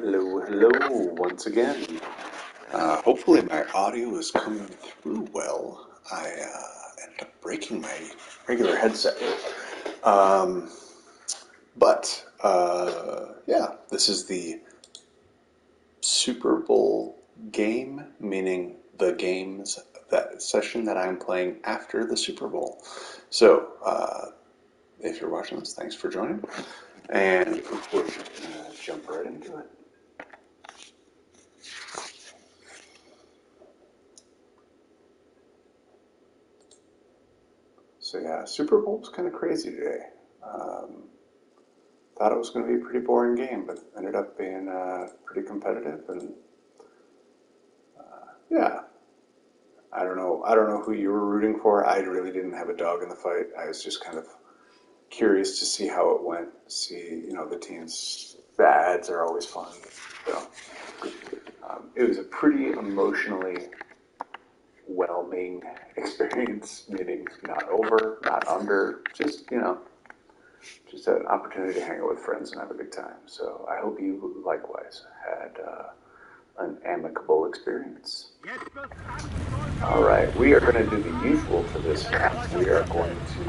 Hello, hello, once again. Hopefully my audio is coming through well. I ended up breaking my regular headset. Um, but this is the Super Bowl game, meaning the games that session that I'm playing after the Super Bowl. So, if you're watching this, thanks for joining. And we're just going to jump right into it. So yeah, Super Bowl was kind of crazy today. Um, Thought it was going to be a pretty boring game, but ended up being pretty competitive. And yeah, I don't know. I don't know who you were rooting for. I really didn't have a dog in the fight. I was just kind of curious to see how it went. See, the teams. The ads are always fun. So it was a pretty emotionally whelming experience. Meaning not over, not under. Just an opportunity to hang out with friends and have a good time. So I hope you likewise had an amicable experience. All right, we are going to do the usual for this round. We are going to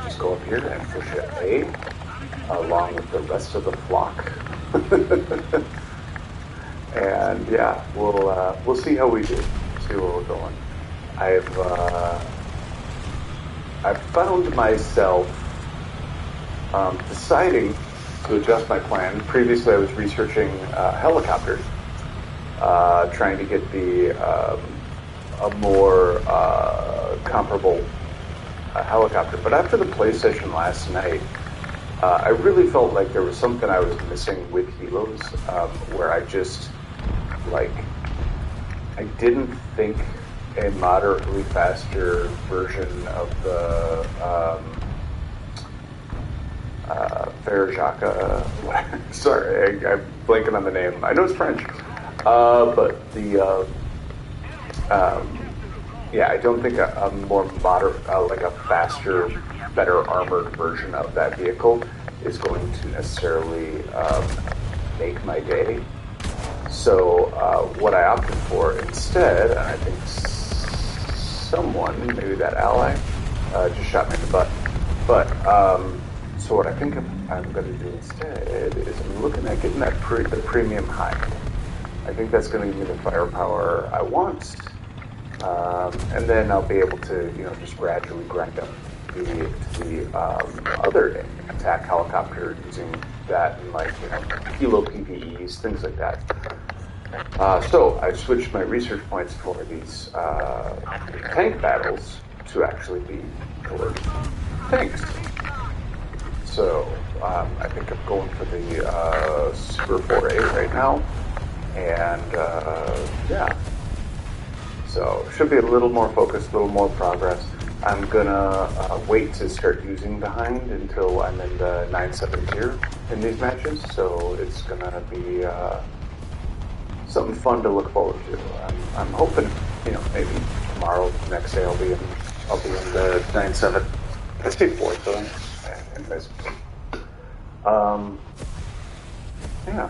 just go up here and push A along with the rest of the flock. And yeah, we'll see how we do. See where we're going. I've found myself deciding to adjust my plan. Previously, I was researching helicopters, trying to get a more comparable helicopter. But after the play session last night, I really felt like there was something I was missing with Helos, where I didn't think a moderately faster version of the Verjaka. Sorry, I'm blanking on the name. I know it's French, but I don't think a more moderate, like a faster, better armored version of that vehicle is going to necessarily make my day. So what I opted for instead, and I think someone, maybe that ally, just shot me in the butt. But so what I think I'm going to do instead is I'm looking at getting the premium Hind. I think that's going to give me the firepower I want, and then I'll be able to just gradually grind up the other attack helicopter using that and kilo PVEs, things like that. So I switched my research points for these tank battles to actually be towards tanks. So I think I'm going for the Super 4A right now, and so should be a little more focused, a little more progress. I'm gonna wait to start using the Hind until I'm in the 9-7 tier in these matches. So it's gonna be something fun to look forward to. I'm hoping, maybe tomorrow, next day, I'll be in the 9-7. I say 4th, though. Anyways, yeah.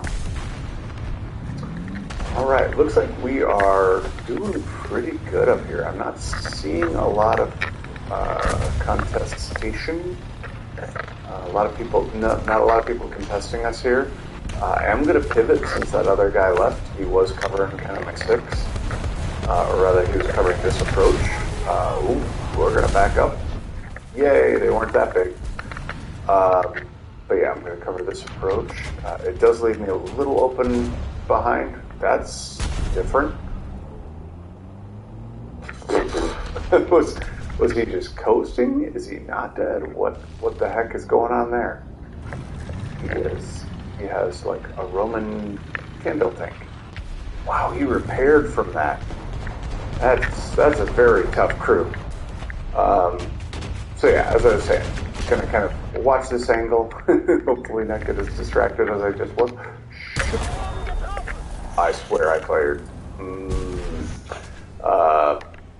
All right, looks like we are doing pretty good up here. I'm not seeing a lot of contestation. A lot of people, not a lot of people contesting us here. I am going to pivot since that other guy left. He was covering kind of my 6, or rather, he was covering this approach. We're going to back up. Yay, they weren't that big. But yeah, I'm going to cover this approach. It does leave me a little open behind. That's different. Was he just coasting? Is he not dead? What the heck is going on there? He is. He has like a Roman candle tank. Wow, he repaired from that. That's a very tough crew. So yeah, as I was saying, gonna kind of watch this angle. Hopefully not get as distracted as I just was. I swear I fired.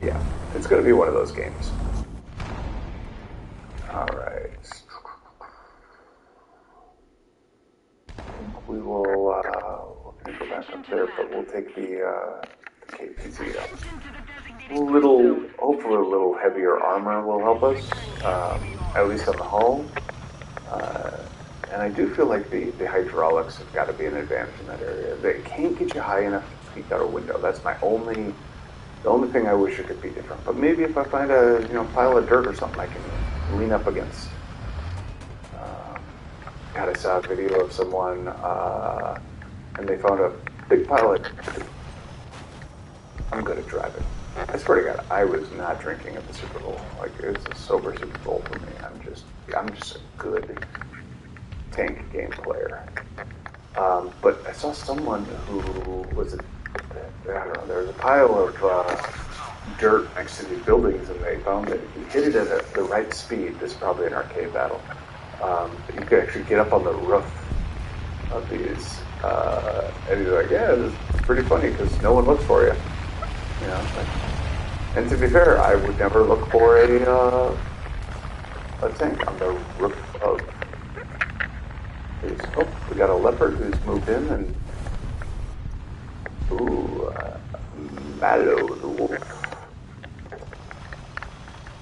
Yeah, it's gonna be one of those games. All right. We will go back up there, but we'll take the KPZ up. Hopefully a little heavier armor will help us, at least on the hull. And I do feel like the hydraulics have got to be an advantage in that area. They can't get you high enough to peek out a window. That's the only thing I wish it could be different. But maybe if I find a pile of dirt or something, I can lean up against. God, I saw a video of someone, and they found a big pile of. I'm good at driving. I swear to God, I was not drinking at the Super Bowl. Like, it was a sober Super Bowl for me. I'm just a good tank game player. But I saw someone who was I don't know. There was a pile of dirt next to these buildings, and they found that if you hit it at the right speed, this is probably an arcade battle. You could actually get up on the roof of these, and he's like, "Yeah, this is pretty funny because no one looks for you." You know, and to be fair, I would never look for a tank on the roof of these. Oh, we got a leopard who's moved in, and Mallow the wolf,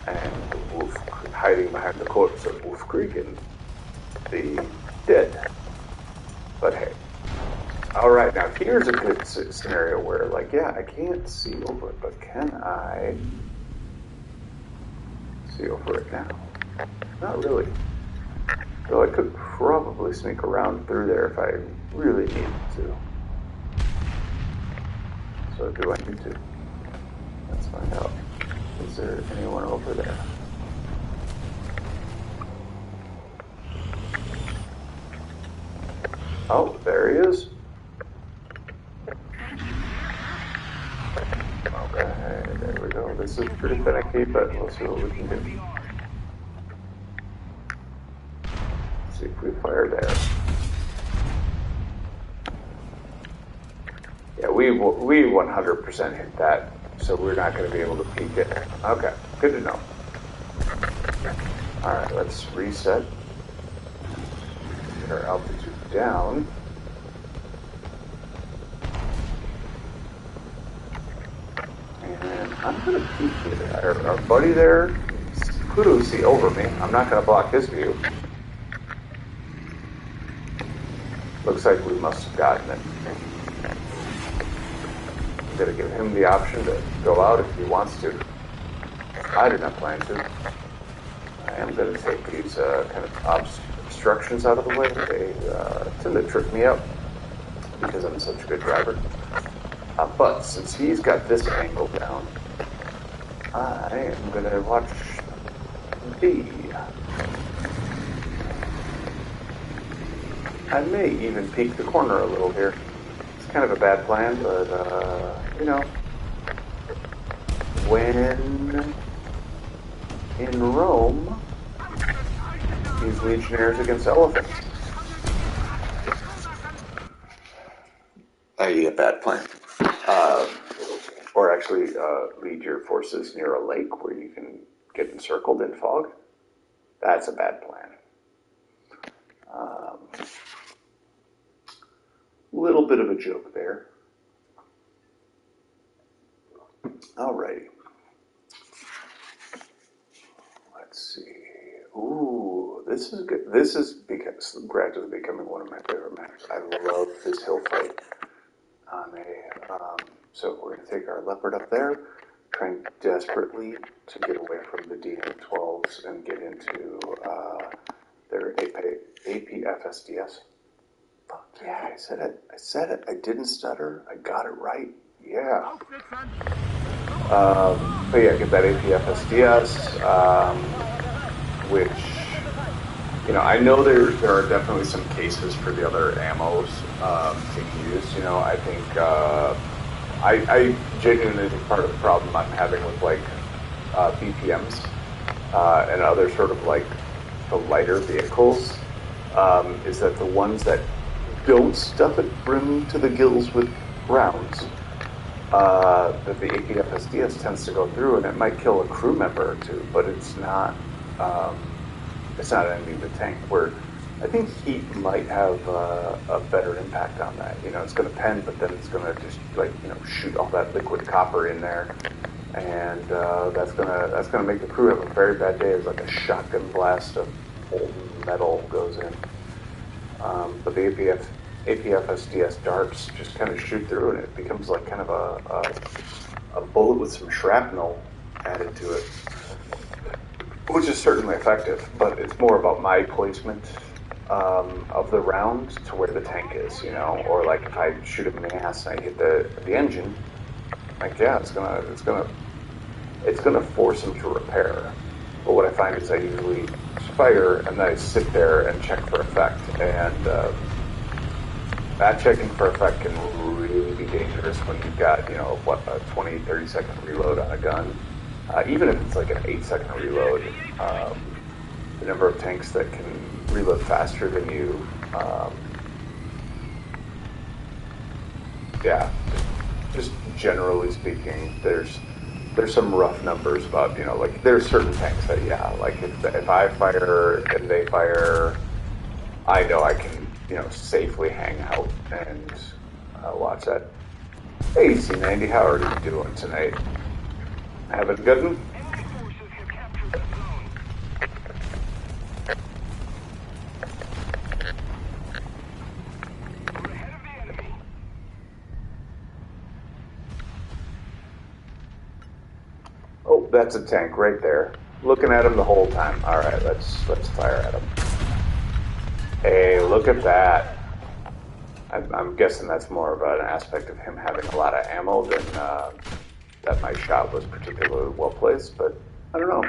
and the wolf hiding behind the corpse of Wolf Creek and the dead. But hey. Alright, now here's a good scenario where, like, yeah, I can't see over it, but can I see over it now? Not really. Though I could probably sneak around through there if I really needed to. So do I need to? Let's find out. Is there anyone over there? Oh, there he is. Okay, there we go. This is pretty finicky, but we'll see what we can do. Let's see if we fire there. Yeah, we 100% hit that, so we're not going to be able to peek it. Okay, good to know. Alright, let's reset. Get our altitude down. And I'm going to peek here. Our buddy there, kudos see over me. I'm not going to block his view. Looks like we must have gotten it. I'm going to give him the option to go out if he wants to. I did not plan to. I am going to take these kind of obstructions out of the way. They tend to trip me up because I'm such a good driver. But since he's got this angle down, I am going to watch B. I may even peek the corner a little here. It's kind of a bad plan, but, you know, when in Rome, these legionnaires against elephants. I.e. a bad plan. Or actually lead your forces near a lake where you can get encircled in fog. That's a bad plan. Little bit of a joke there. Alrighty. Let's see. Ooh, this is good. This is gradually becoming one of my favorite maps. I love this hill fight. So we're going to take our leopard up there, trying desperately to get away from the DM-12s and get into their APFSDS. Fuck yeah, I said it. I didn't stutter. I got it right. Yeah. But yeah, get that APFSDS, which, you know, I know there are definitely some cases for the other ammos to use. You know, I think I genuinely think part of the problem I'm having with like BPMs and other sort of like the lighter vehicles is that the ones that don't stuff it brim to the gills with rounds, that the APFSDS tends to go through, and it might kill a crew member or two, but it's not ending the tank. Where I think heat might have a better impact on that. You know, it's going to pen, but then it's going to just like shoot all that liquid copper in there, and that's gonna make the crew have a very bad day. It's like a shotgun blast of molten metal goes in. But the APF SDS darts just kind of shoot through, and it becomes like kind of a bullet with some shrapnel added to it, which is certainly effective, but it's more about my placement of the round to where the tank is, or like if I shoot him in the ass and I hit the engine, like yeah, it's gonna force him to repair. But what I find is I usually fire and then I sit there and check for effect, and that checking for effect can really be dangerous when you've got a 20-30 second reload on a gun. Even if it's like an 8 second reload, the number of tanks that can reload faster than you, yeah, just generally speaking, there's some rough numbers about like there's certain tanks that like if I fire and they fire, I know I can safely hang out and watch that. Hey C90, how are you doing tonight? Have a good one. Oh, that's a tank right there. Looking at him the whole time. All right, let's fire at him. Hey, look at that. I'm guessing that's more of an aspect of him having a lot of ammo than that my shot was particularly well placed, but I don't know.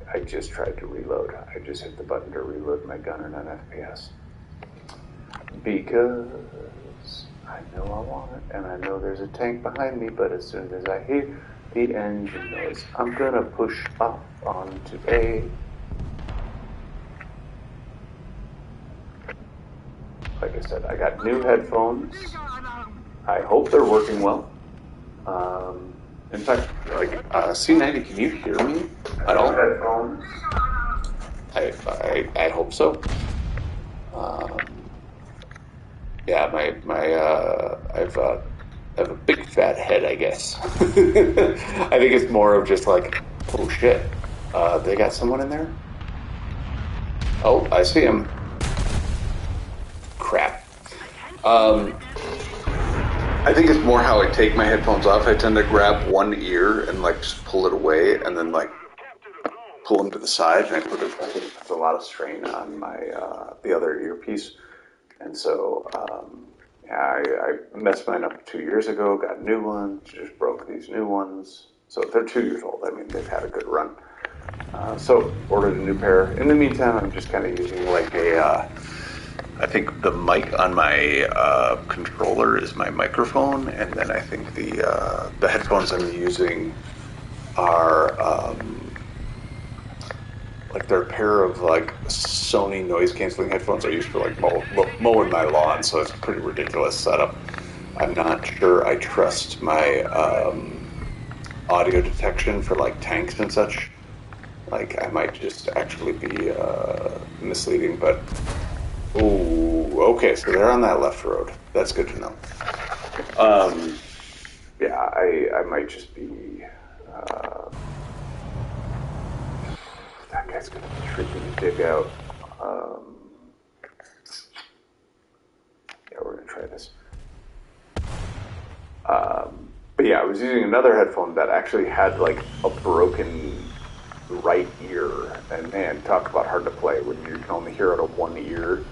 I just tried to reload. I just hit the button to reload my gun in an FPS. Because I know I want it, and I know there's a tank behind me, but as soon as I hear the engine noise, I'm gonna push off onto A. Like I said, I got new headphones. I hope they're working well. In fact, like C90, can you hear me at all? Headphones. I hope so. Yeah, I have a big fat head, I guess. I think it's more of just like, oh shit, they got someone in there. Oh, I see him. Crap. I think it's more how I take my headphones off. I tend to grab one ear and like just pull it away, and then like pull them to the side, and I think it puts a lot of strain on my the other earpiece. And so, I messed mine up 2 years ago, got new ones, just broke these new ones. So they're 2 years old. I mean, they've had a good run. So ordered a new pair. In the meantime, I'm just kind of using like I think the mic on my controller is my microphone, and then I think the headphones I'm using are like they're a pair of like Sony noise canceling headphones I use for like mowing my lawn, so it's a pretty ridiculous setup. I'm not sure I trust my audio detection for like tanks and such. Like I might just actually be misleading, but oh, okay, so they're on that left road. That's good to know. Yeah, I might just be. That guy's gonna be tricky to dig out. Yeah, we're gonna try this. But yeah, I was using another headphone that actually had like a broken right ear, and man, talk about hard to play when you can only hear out of one ear.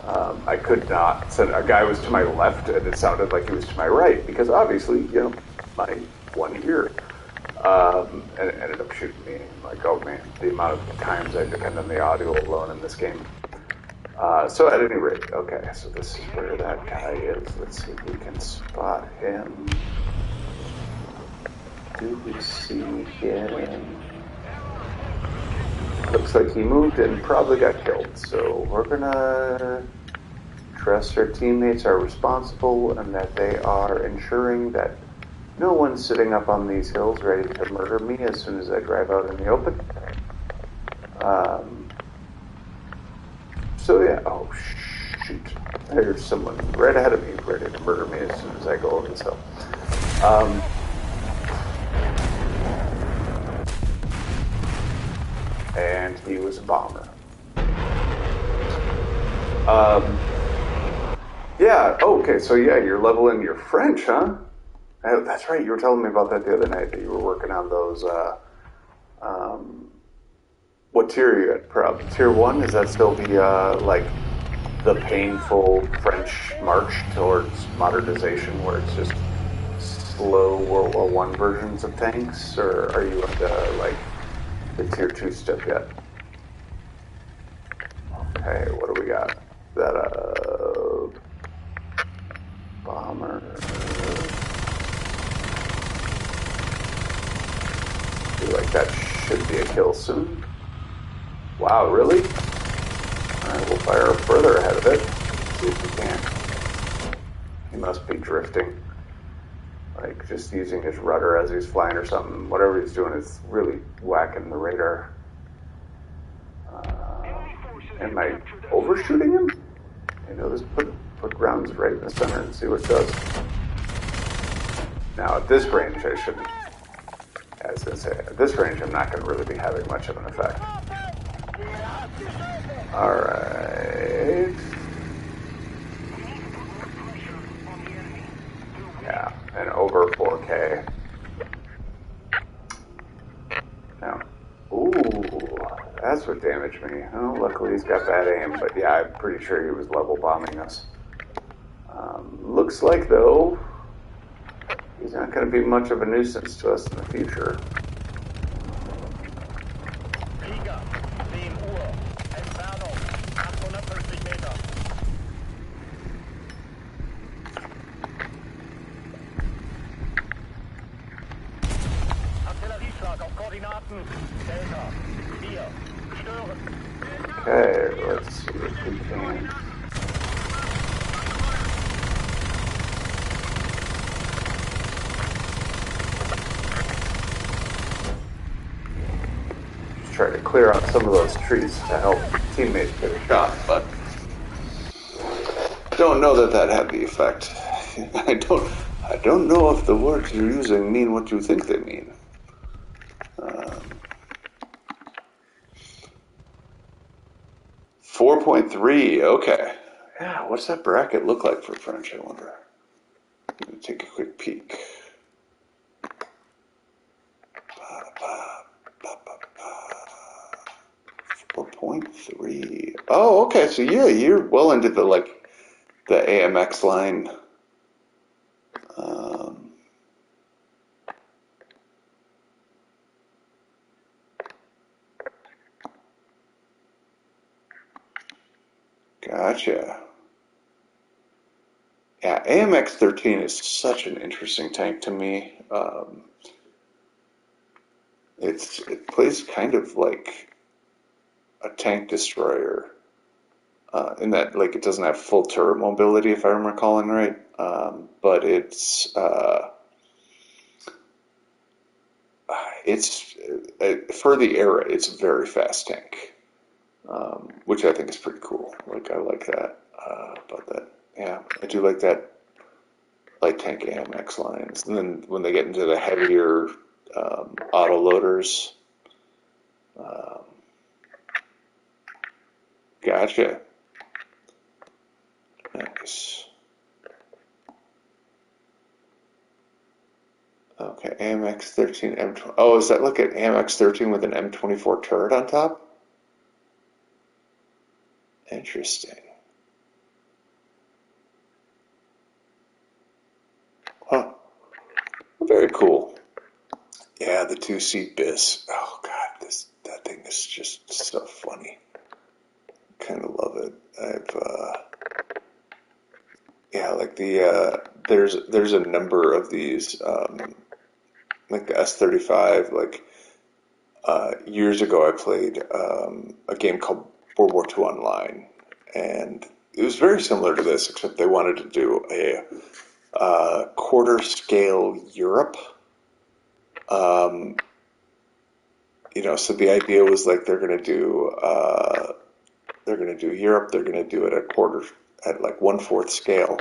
I could not. So a guy was to my left, and it sounded like he was to my right because obviously, my one ear. And it ended up shooting me. Like, oh man, the amount of times I depend on the audio alone in this game. So at any rate, okay, so this is where that guy is. Let's see if we can spot him. Do we see him? Looks like he moved and probably got killed. So we're gonna trust our teammates are responsible and that they are ensuring that No one's sitting up on these hills ready to murder me as soon as I drive out in the open. Um, so yeah, oh shoot. There's someone right ahead of me ready to murder me as soon as I go over this hill. Um, and he was a bomber. Um, yeah, okay, so yeah, you're leveling your French, huh? That's right, you were telling me about that the other night, that you were working on those, um, what tier are you at, Prob? Tier 1? Is that still the, the painful French march towards modernization where it's just slow World War One versions of tanks? Or are you into, like, the tier 2 stuff yet? Okay, what do we got? That, bomber. Feel like that should be a kill soon. Wow, really? Alright, we'll fire further ahead of it. See if we can. He must be drifting. Like, just using his rudder as he's flying or something. Whatever he's doing is really whacking the radar. Am I overshooting him? You know, just put rounds right in the center and see what it does. Now, at this range, I shouldn't. I was going to say, at this range, I'm not going to really be having much of an effect. Alright. Yeah, and over 4K. Now, ooh, that's what damaged me. Oh, luckily he's got bad aim, but yeah, I'm pretty sure he was level bombing us. Looks like, though, he's not going to be much of a nuisance to us in the future. Okay, let's see if we can. Just try to clear out some of those trees to help teammates get a shot, but don't know that that had the effect. I don't know if the words you're using mean what you think they mean. 4.3, okay. Yeah, what's that bracket look like for French, I wonder? Let me take a quick peek. 4.3. Oh, okay, so yeah, you're well into the, like, the AMX line. Gotcha. Yeah, AMX 13 is such an interesting tank to me. It plays kind of like a tank destroyer, in that, like, it doesn't have full turret mobility, if I'm recalling right. But it's for the era, it's a very fast tank, which I think is pretty cool. Like, I like that about that. Yeah, I do like that light tank AMX lines. And then when they get into the heavier auto loaders, um, gotcha. Nice. Okay, AMX 13 M20. Oh, is that like an AMX 13 with an M24 turret on top? Interesting. Huh. Very cool. Yeah, the 2-seat BIS. Oh god, that thing is just so funny. Kind of love it. Yeah, like there's a number of these, like the S35. Like, years ago, I played a game called World War II Online, and it was very similar to this, except they wanted to do quarter scale Europe. Um, so the idea was like they're gonna do Europe, they're gonna do it at like one fourth scale,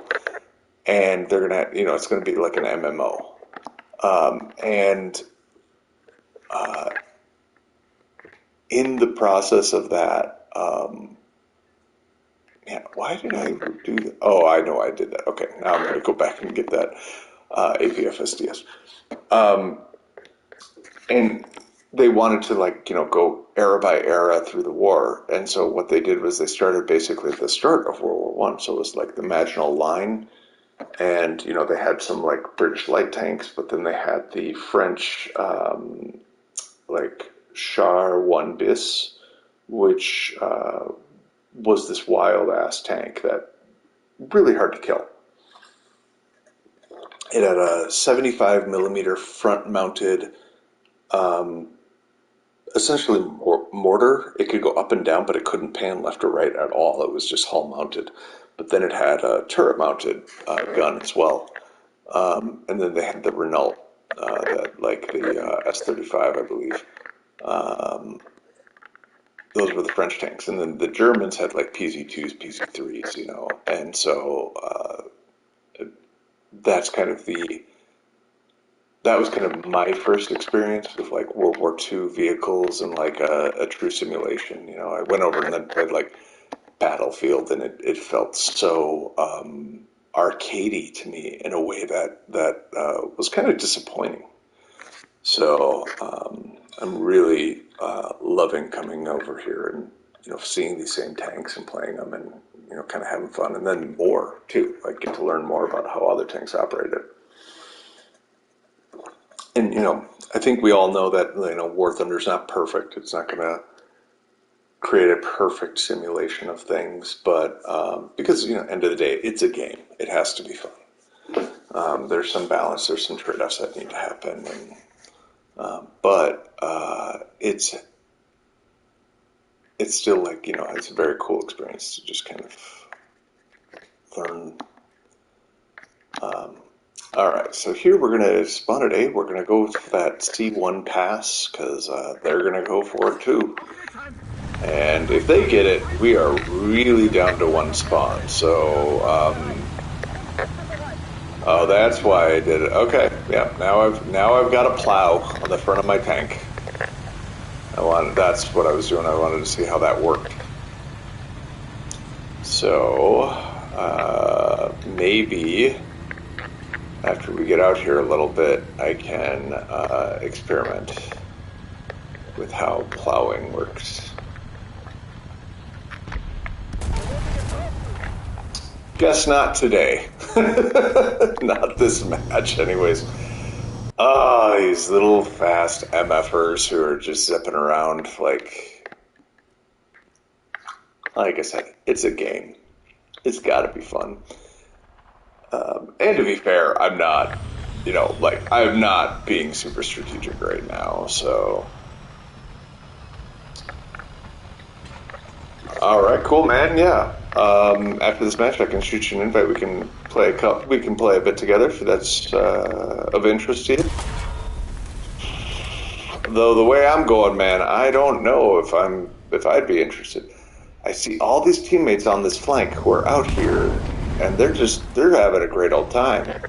and they're gonna it's gonna be like an MMO. And in the process of that, man, why did I do that? Oh, I know I did that. Okay, now I'm gonna go back and get that APFSDS. And they wanted to go era by era through the war, and so what they did was they started basically at the start of World War I. So it was like the Maginot Line, and they had some like British light tanks, but then they had the French like Char 1 bis, which was this wild ass tank that really hard to kill. It had a 75 millimeter front mounted essentially mortar. It could go up and down, but it couldn't pan left or right at all. It was just hull mounted. But then it had a turret mounted gun as well. And then they had the Renault, like the S-35, I believe. Those were the French tanks. And then the Germans had like PZ2s, PZ3s, And so that's kind of that was kind of my first experience with like World War II vehicles and like a true simulation. I went over and then played like Battlefield, and it felt so arcadey to me in a way that was kind of disappointing. So I'm really loving coming over here and seeing these same tanks and playing them and kind of having fun, and then more too. Like get to learn more about how other tanks operated. And I think we all know that War Thunder's not perfect. It's not going to create a perfect simulation of things, but because end of the day, it's a game. It has to be fun. There's some balance. There's some trade-offs that need to happen, but it's still like it's a very cool experience to just kind of learn. All right, so here we're going to spawn at A. We're going to go for that C1 pass because they're going to go for it too. And if they get it, we are really down to one spawn. So, oh, that's why I did it. Okay, yeah. Now I've got a plow on the front of my tank. That's what I was doing. I wanted to see how that worked. So, maybe after we get out here a little bit, I can experiment with how plowing works. Guess not today. Not this match, anyways. Ah, these little fast MFers who are just zipping around like I said, it's a game. It's got to be fun. And to be fair, I'm not, I'm not being super strategic right now, so. All right, cool, man. Yeah. After this match, I can shoot you an invite. We can play a bit together if that's of interest to you. Though the way I'm going, man, I don't know if I'd be interested. I see all these teammates on this flank who are out here, and they're having a great old time.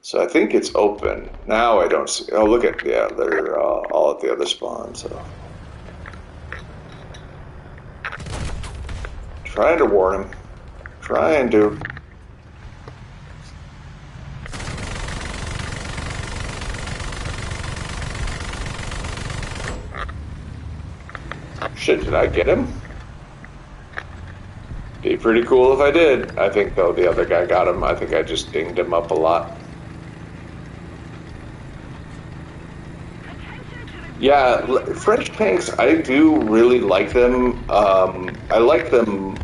So I think it's open. Now I don't see. Oh, look at, yeah, they're all at the other spawn, so. Trying to warn him. Trying to. Shit, did I get him? Be pretty cool if I did. I think, though, the other guy got him. I think I just dinged him up a lot. Yeah, French tanks, I do really like them. I like them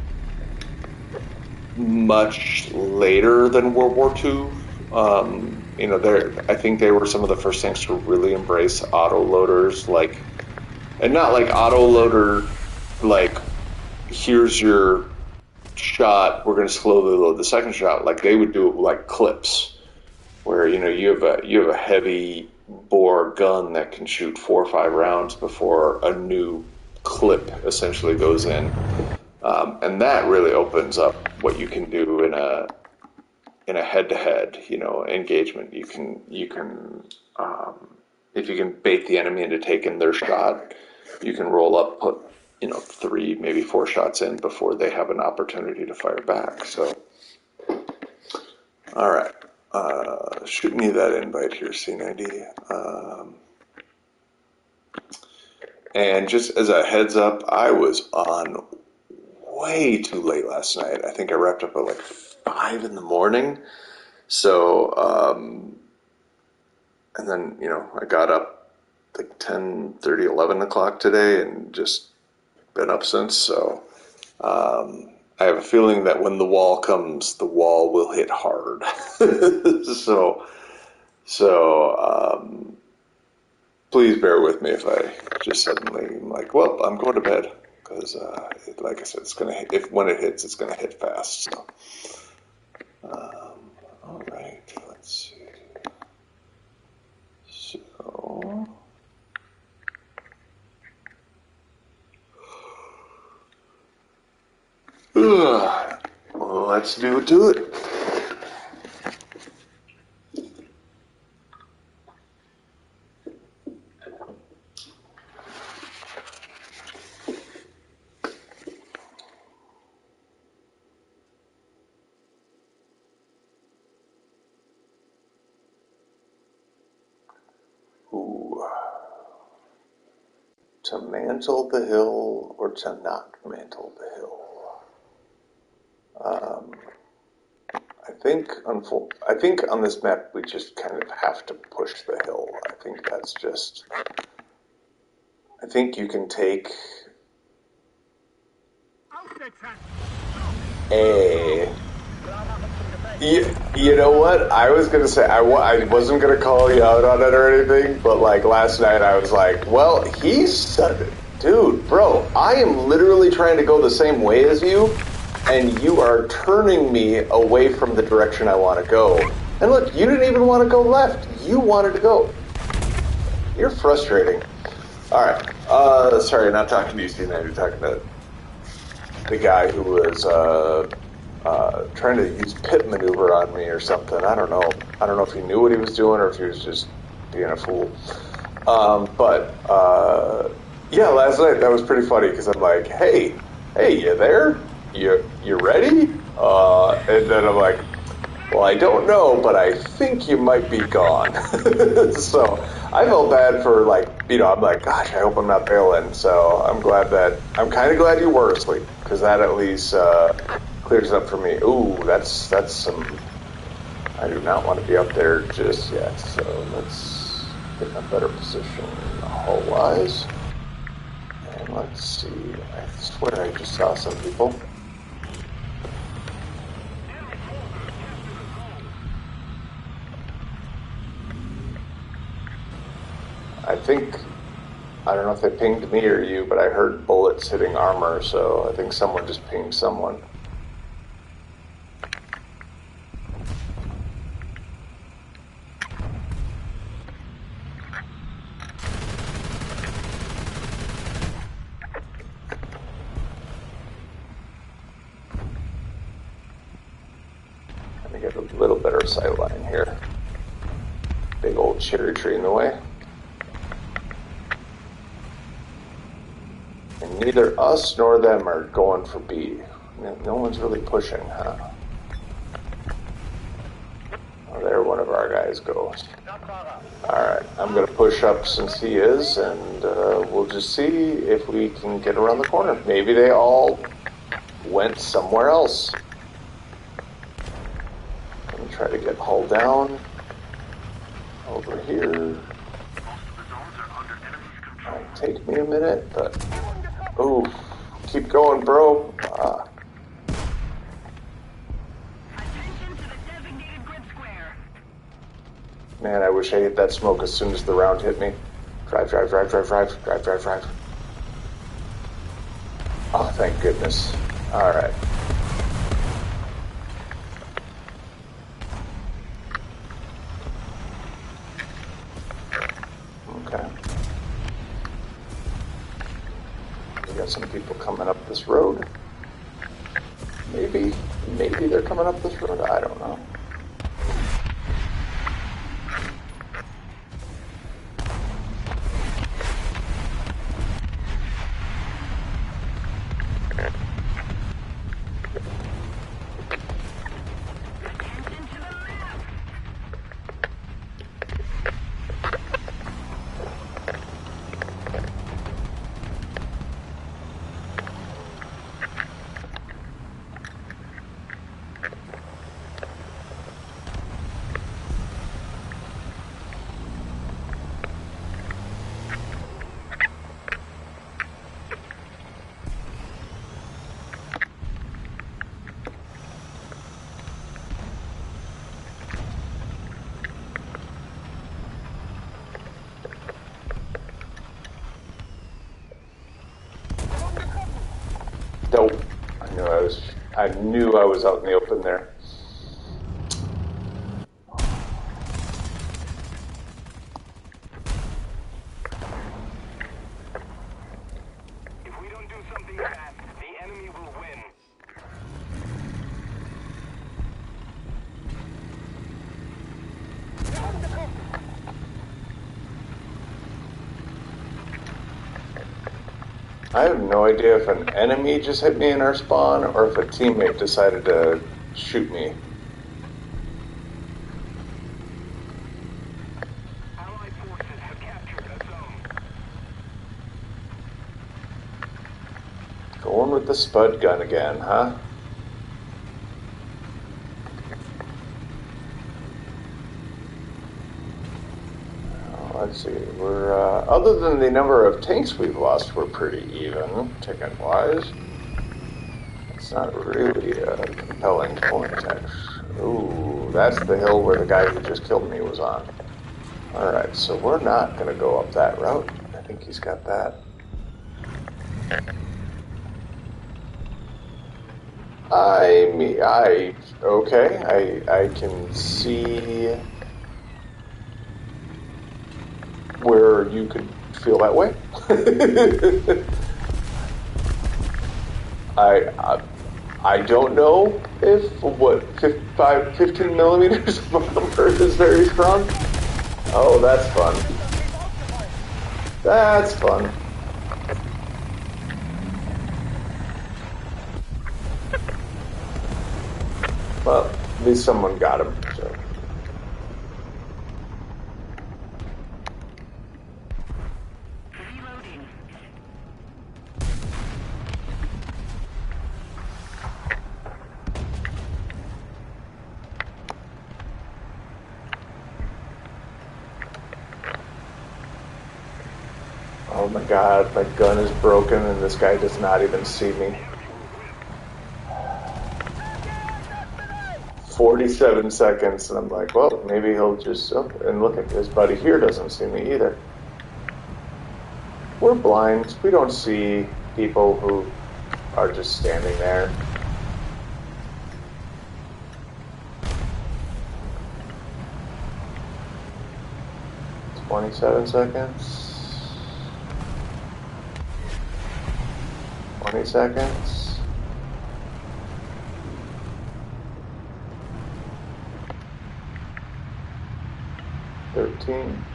much later than World War II. I think they were some of the first tanks to really embrace autoloaders, and not like autoloader, like here's your shot, we're going to slowly load the second shot. Like they would do it like clips, where you have a heavy bore gun that can shoot 4 or 5 rounds before a new clip essentially goes in, and that really opens up what you can do in a head-to-head, engagement. You can if you can bait the enemy into taking their shot, you can roll up, put 3, maybe 4 shots in before they have an opportunity to fire back. So, all right, shooting you that invite here, C90. And just as a heads up, I was on way too late last night. I think I wrapped up at like 5 in the morning. So, and then, I got up like 10:30, 11 o'clock today and just been up since. So, I have a feeling that when the wall comes, the wall will hit hard. So, please bear with me if I just suddenly am like, well, I'm going to bed. Because, like I said, it's going to hit, when it hits, it's going to hit fast. So, all right, let's see. So, let's do it to it. To mantle the hill or to not mantle the hill? I think on this map we just kind of have to push the hill. I think you can take a... You know what? I was going to say, I wasn't going to call you out on it or anything, but like last night I was like, well, dude, bro, I am literally trying to go the same way as you, and you are turning me away from the direction I want to go. And look, you didn't even want to go left. You wanted to go. You're frustrating. All right. Sorry, not talking to you, Steve. You're talking to the guy who was trying to use pit maneuver on me or something. I don't know. I don't know if he knew what he was doing or if he was just being a fool. Yeah, last night that was pretty funny because I'm like, hey, you there? You ready? And then I'm like, well, I don't know, but I think you might be gone. So I felt bad for I'm like, gosh, I hope I'm not failing. So I'm kind of glad you were asleep because that at least clears up for me. Ooh, that's some. I do not want to be up there just yet. So let's get in a better position hull-wise. And let's see. I swear I just saw some people. I don't know if they pinged me or you, but I heard bullets hitting armor, so I think someone just pinged someone. Let me get a little better sight line here. Big old cherry tree in the way. And neither us nor them are going for B. No one's really pushing, huh? Oh, there one of our guys goes. Alright, I'm going to push up since he is, and we'll just see if we can get around the corner. Maybe they all went somewhere else. Let me try to get hull down. Over here. Might take me a minute, but... Ooh, keep going, bro. Man, I wish I hit that smoke as soon as the round hit me. Drive. Oh, thank goodness. Alright. some people coming up this road. Maybe they're coming up this road. I don't know. Nope. I knew I was out in the open there. If we don't do something fast, the enemy will win. I have no idea if an enemy just hit me in our spawn or if a teammate decided to shoot me. Allied forces have captured a zone. Going with the spud gun again, huh? Let's see, we're, other than the number of tanks we've lost, we're pretty even, ticket-wise. It's not really a compelling point, actually. Ooh, that's the hill where the guy who just killed me was on. Alright, so we're not going to go up that route. I think he's got that. Okay, I can see where you could feel that way. I don't know if 15 millimeters of armor is very strong. Oh, that's fun. That's fun. Well, at least someone got him. So. Reloading. Oh my god, my gun is broken and this guy does not even see me. 47 seconds, and I'm like, well, maybe he'll just... Oh, and look at his buddy here doesn't see me either. We're blind. We don't see people who are just standing there. "27 seconds. 20 seconds. 13.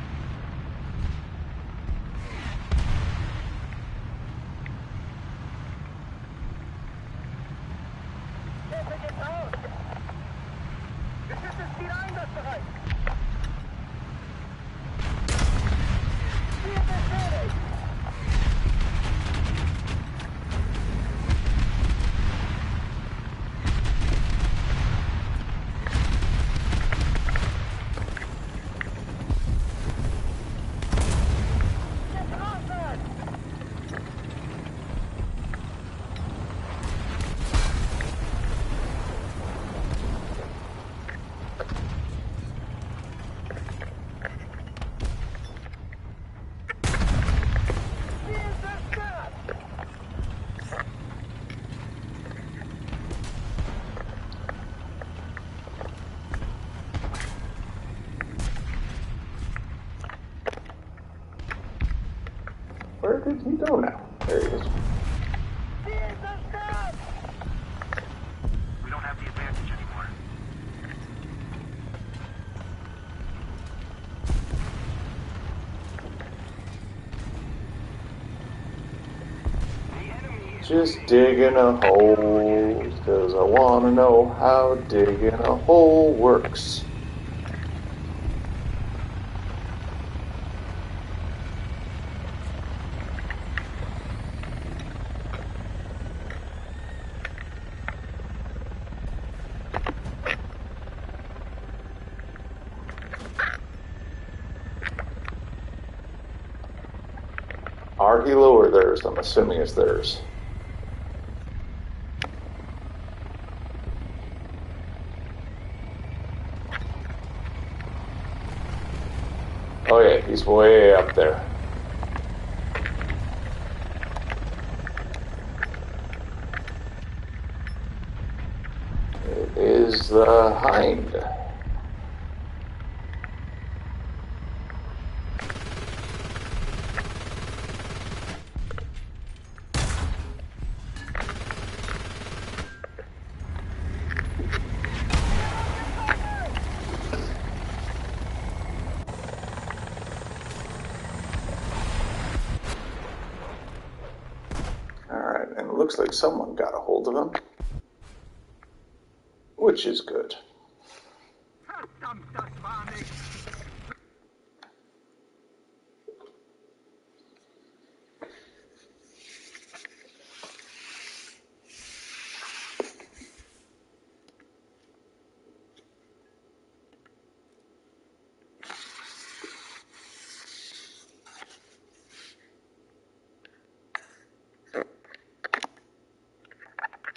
Where did he go now? There he is. Just digging a hole, 'cause I want to know how digging a hole works. Our helo or theirs? I'm assuming it's theirs. Oh yeah, he's way up there. It is the Hind. Alright, and it looks like someone got a hold of him. Which is good.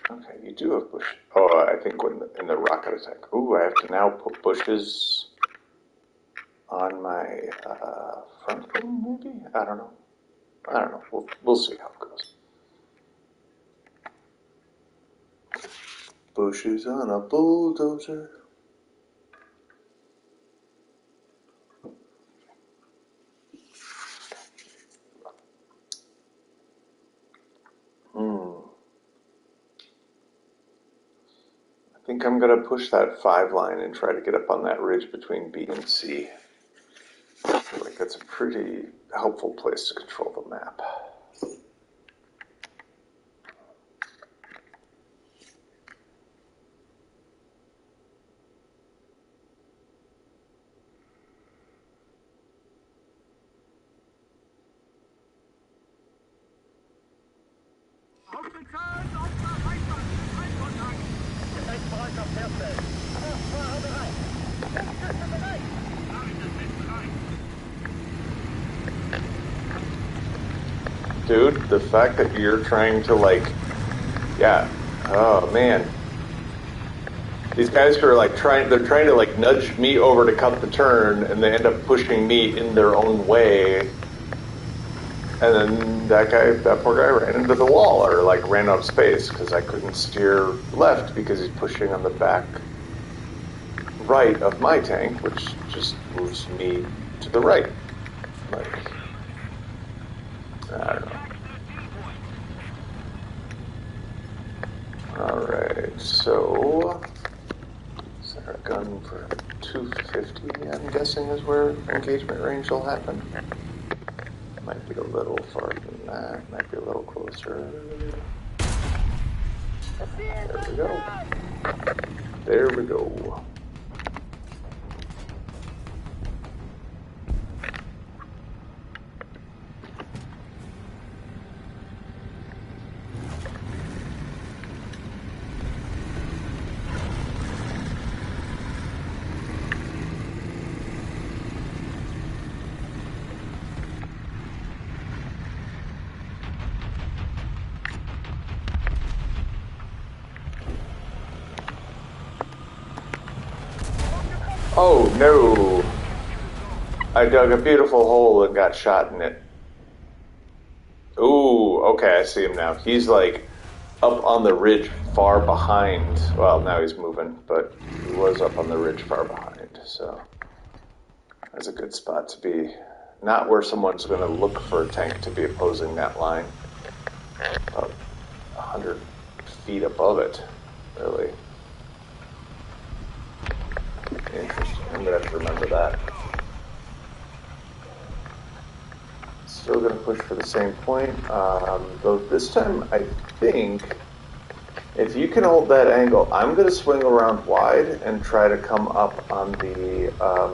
Okay, you do have bush. Oh, I think when in the rocket attack. Ooh, I have to now put bushes on my front thing, maybe? I don't know. We'll see how it goes. Bushes on a bulldozer. I think I'm going to push that 5 line and try to get up on that ridge between B and C. I feel like that's a pretty helpful place to control the map. Dude, the fact that you're trying to yeah, oh man. These guys are they're trying to nudge me over to cut the turn, and they end up pushing me in their own way. And then that poor guy ran into the wall, or ran out of space, because I couldn't steer left because he's pushing on the back right of my tank, which just moves me to the right. I don't know. Alright, so is there a gun for 250, I'm guessing, is where engagement range will happen? Might be a little farther than that, might be a little closer. There we go. There we go. Oh no! I dug a beautiful hole and got shot in it. Ooh, okay, I see him now. He's up on the ridge far behind. Well, now he's moving, but he was up on the ridge far behind, so that's a good spot to be. Not where someone's going to look for a tank to be opposing that line. About 100 feet above it, really. Interesting. I'm going to have to remember that. still going to push for the same point. Though this time, I think if you can hold that angle, I'm going to swing around wide and try to come up on the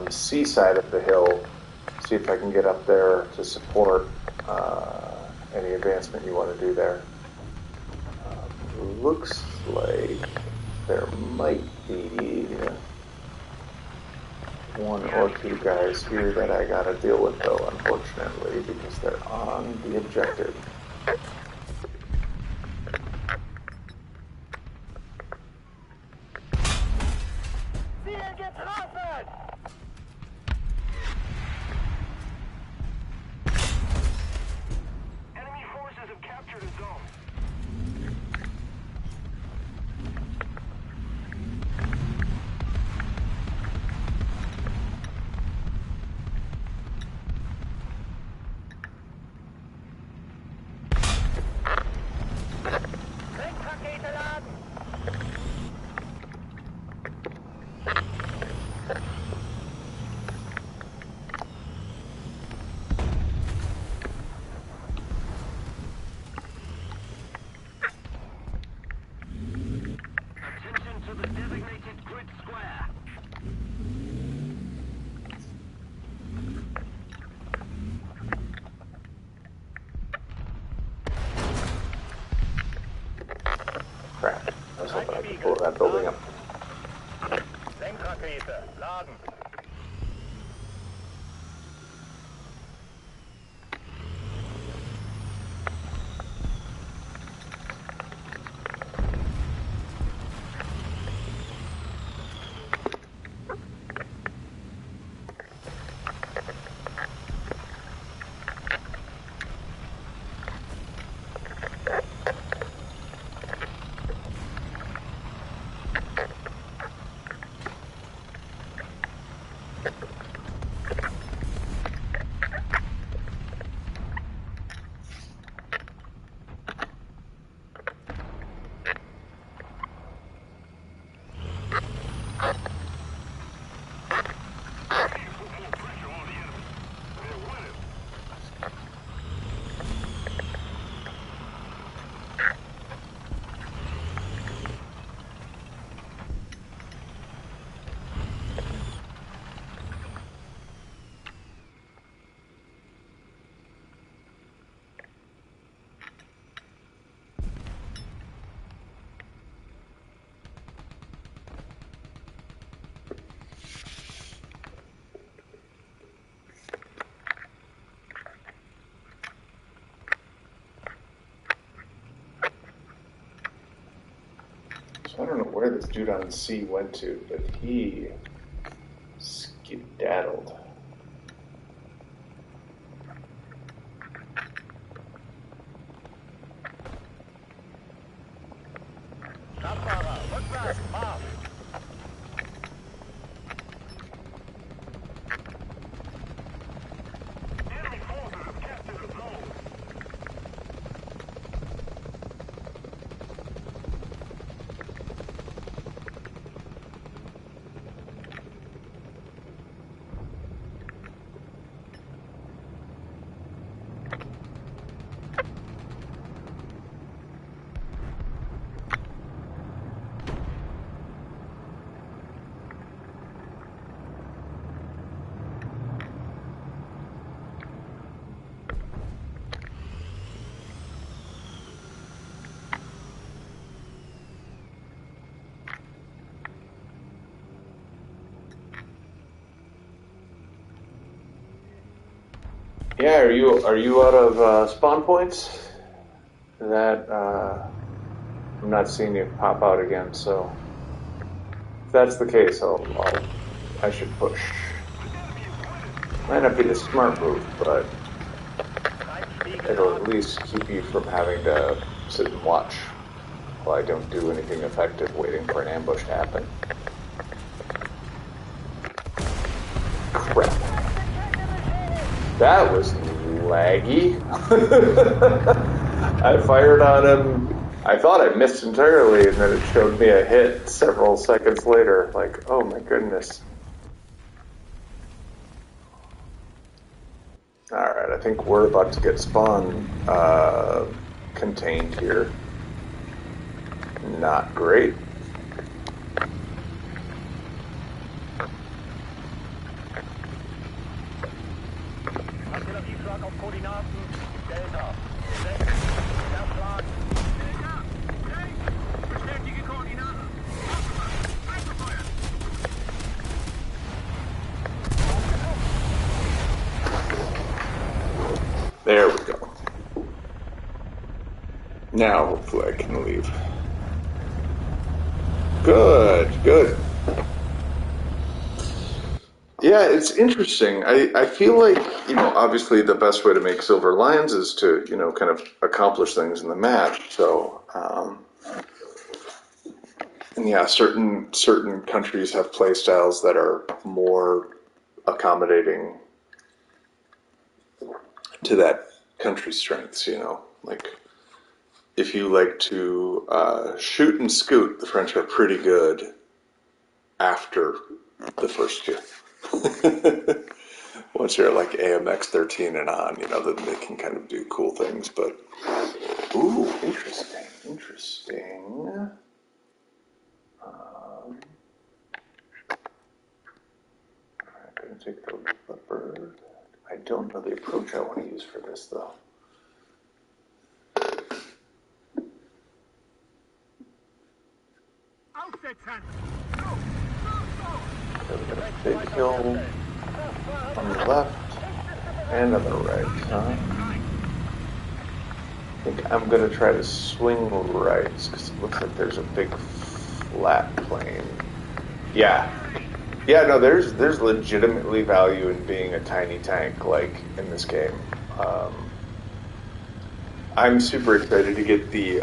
C side of the hill. See if I can get up there to support any advancement you want to do there. Looks like there might be one or two guys here that I gotta deal with, though, unfortunately, because they're on the objective. Enemy forces have captured a zone. Rakete laden! Attention to the designated grid square. Crap. I was hoping I could blow that building up. Lenkrakete laden. So I don't know where this dude on C went to, but he skedaddled. Radfahrer, rückwärts, fahr! Enemy forces have captured a zone. Yeah, are you out of spawn points? That I'm not seeing you pop out again. So if that's the case, I should push. Might not be the smart move, but it'll at least keep you from having to sit and watch while I don't do anything effective, waiting for an ambush to happen. Crap. That was laggy. I fired on him. I thought I missed entirely, and then it showed me a hit several seconds later. Like, oh my goodness. Alright, I think we're about to get spawn contained here. Not great. Alternativschlag auf Koordinaten. Delta. 6. Erschlag. Delta. 6. Bestätige Koordinaten. Eingefeuert. There we go. Now hopefully I can leave. Good, good. Yeah, it's interesting. I feel like, obviously the best way to make Silver Lions is to, kind of accomplish things in the map. So, and yeah, certain countries have play styles that are more accommodating to that country's strengths, Like, if you like to shoot and scoot, the French are pretty good after the first two. Once you're at like AMX 13 and on, then they can kind of do cool things. But ooh, interesting. I'm gonna take the leopard. I don't know the approach I want to use for this though. So we got a big hill on the left and on the right, huh? I think I'm going to try to swing right because it looks like there's a big flat plane. Yeah. Yeah, no, there's legitimately value in being a tiny tank, like, in this game. I'm super excited to get the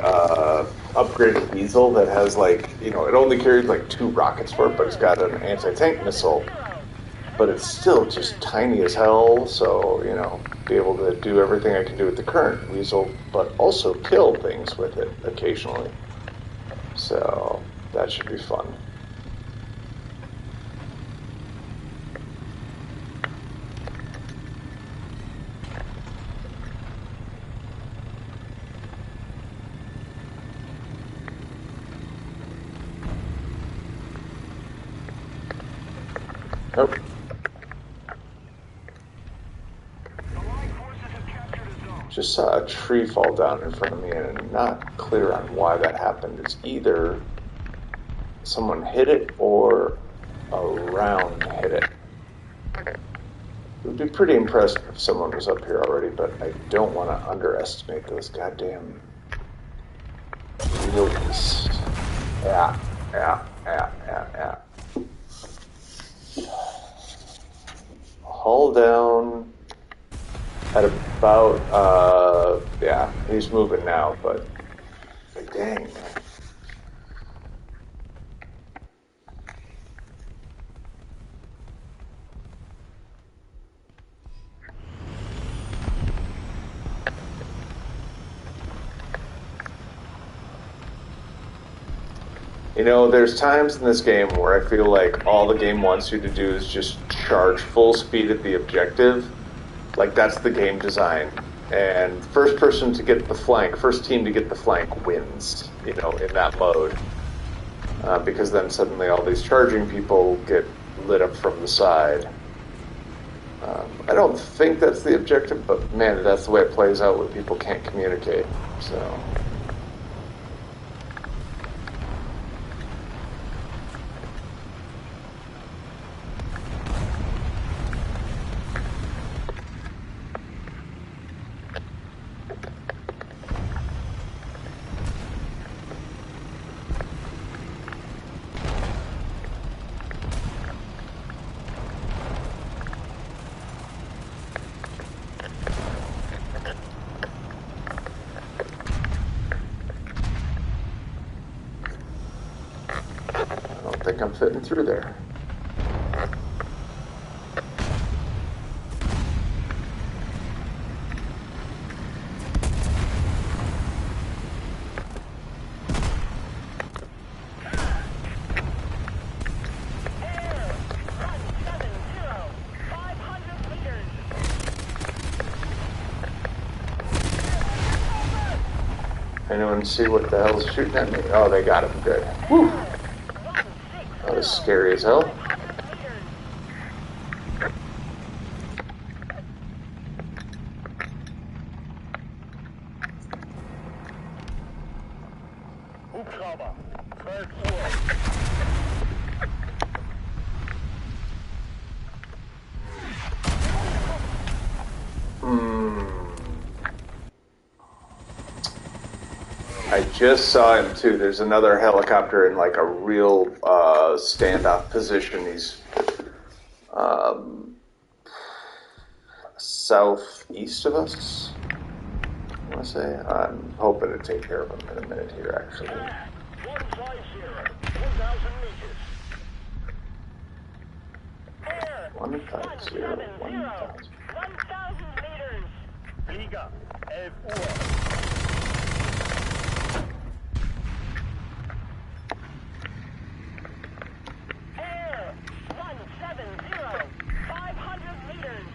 upgraded Weasel that has, like, it only carries, like, 2 rockets for it, but it's got an anti-tank missile. But it's still just tiny as hell, so, be able to do everything I can do with the current Weasel, but also kill things with it occasionally. So, that should be fun. Nope. Just saw a tree fall down in front of me and I'm not clear on why that happened. It's either someone hit it or a round hit it. It would be pretty impressive if someone was up here already, but I don't want to underestimate those goddamn wheelies. Yeah. Hull down. At about, yeah, he's moving now, but dang, man. There's times in this game where I feel like all the game wants you to do is just charge full speed at the objective. Like, that's the game design. And first team to get the flank wins, in that mode. Because then suddenly all these charging people get lit up from the side. I don't think that's the objective, but man, that's the way it plays out when people can't communicate. So... I think I'm fitting through there. Anyone see what the hell's shooting at me? Oh, they got him. Good. Whew. That was scary as hell. Hubschrauber, 12 Uhr. I just saw him too. There's another helicopter in like a real standoff position. He's southeast of us, I want to say. I'm hoping to take care of him in a minute here, actually. 150, 1,000 meters. Air, 150, 1,000. 1,000 meters. Flieger, 11 Uhr. Air, 170, 500 meters.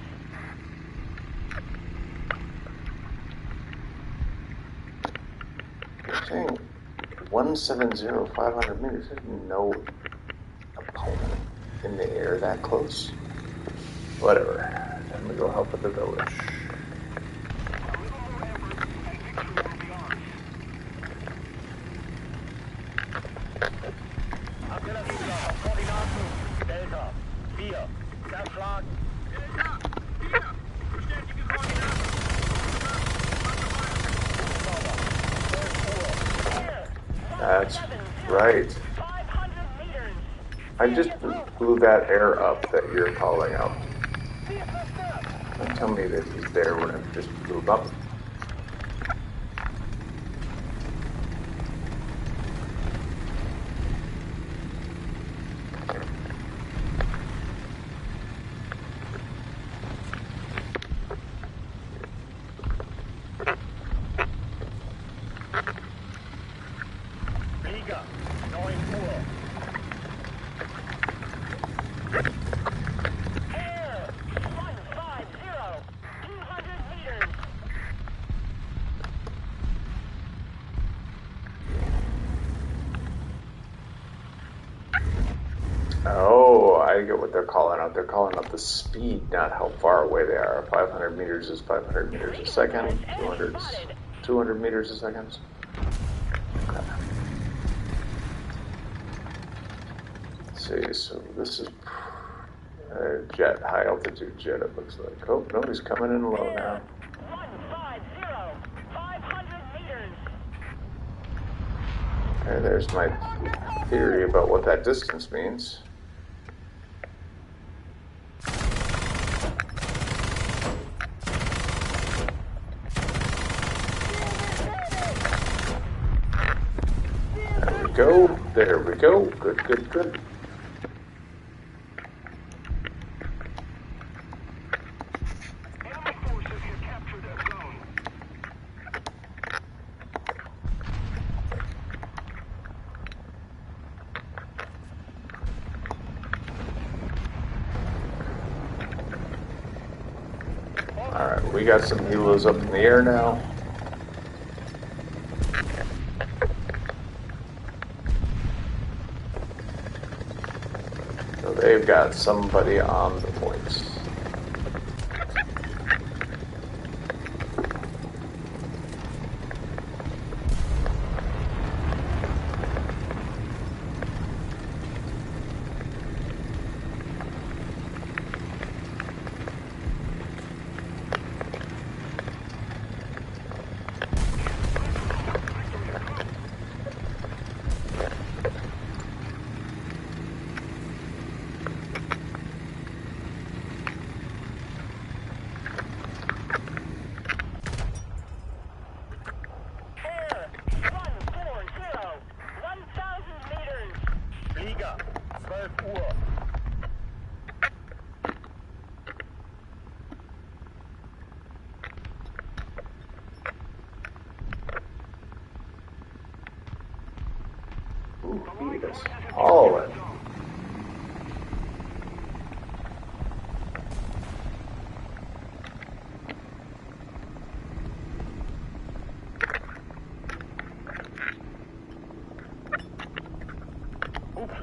You're saying 170, 500 meters. There's no opponent in the air that close. Whatever. I'm gonna go help with the village. Artillerieflieger, Koordinaten, Delta, 4, Verschlag. Delta, 4, bestätige Koordinaten. That's right. 500 meters. I just blew that air up that you're calling out. Don't tell me that he's there when I just blew him up. Flieger, 9 Uhr. Air, 150, 200 meters. Oh, I get what they're calling out. They're calling out the speed, not how far away they are. 500 meters is 500 meters a second. 200 is 200 meters a second. Okay. Let's see, so this is a jet, high altitude jet, it looks like. Oh, no, he's coming in low now. 150, 500 meters. Okay, there's my theory about what that distance means. There we go. There we go. Good, good, good. Enemy forces have captured that zone. Alright, we got some helos up in the air now. So they've got somebody on the points. Air, 140, 1,000 meters. Flieger, 12 Uhr. Ooh, feed us all in.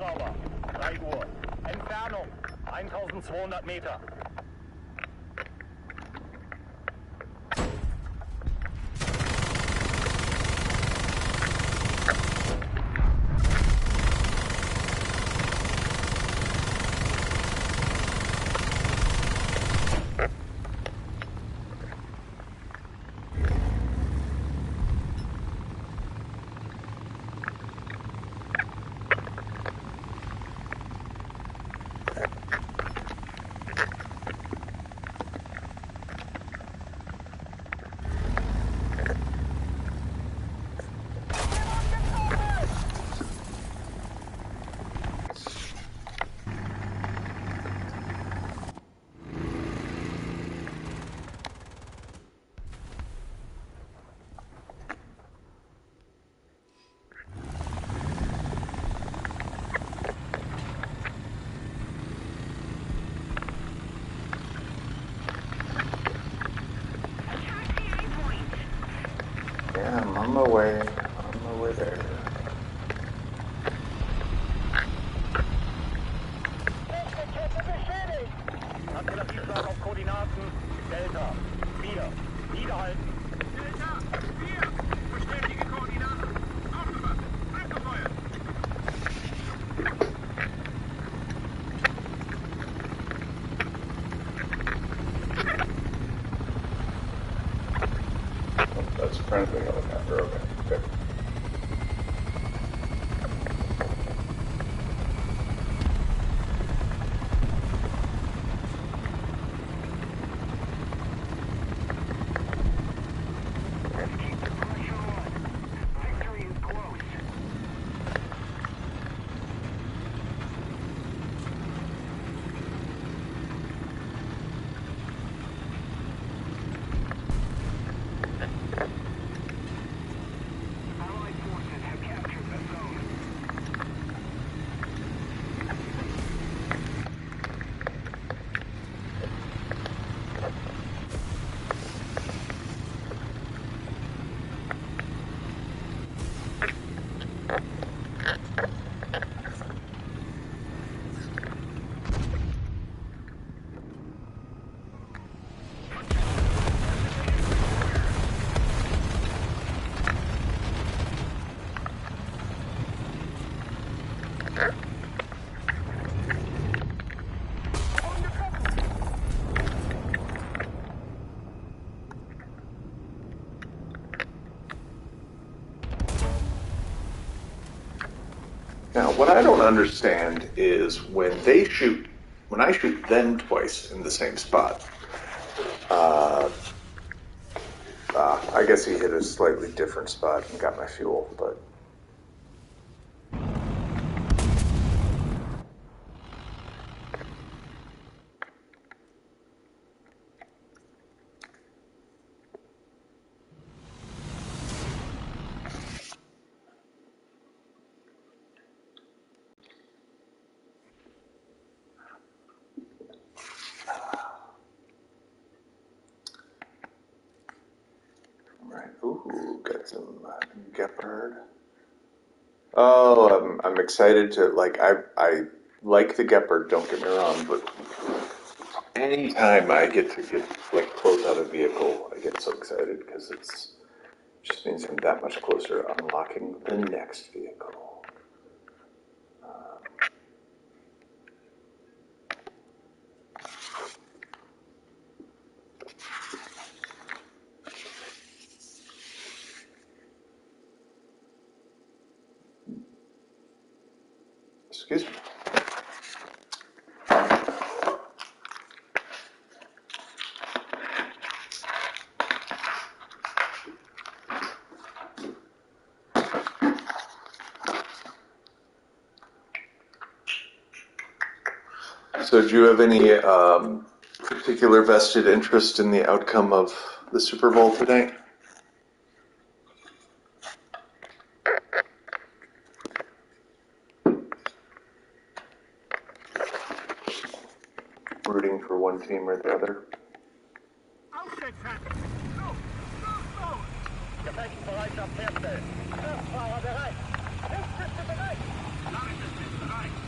sauber. 3 Uhr. Entfernung 1200 Meter. Yeah, I'm on my way. On my way there. Alternativplan auf Koordinaten Delta 4. Niederhalten. Delta 4. Bestätige Koordinaten. Aufgemacht. Abgefeuert. Oh, that's a friendly helicopter. Okay. Good. Let's keep the pressure on. Victory is close. Allied forces have captured the zone. Now, what I don't understand is when I shoot them twice in the same spot. I guess he hit a slightly different spot and got my fuel, but. Right. Ooh, got some Gepard. Oh, I'm excited to I like the Gepard. Don't get me wrong, but anytime I get to close out a vehicle, I get so excited because it just means I'm that much closer to unlocking the next vehicle. Excuse me. So, do you have any particular vested interest in the outcome of the Super Bowl tonight? Rooting for one team or the other? Aufstellfertig. Los. Los, los. Gefechtsbereitschaft herstellen. Kraftfahrer bereit. Hilfskiste bereit. Nachricht ist bereit.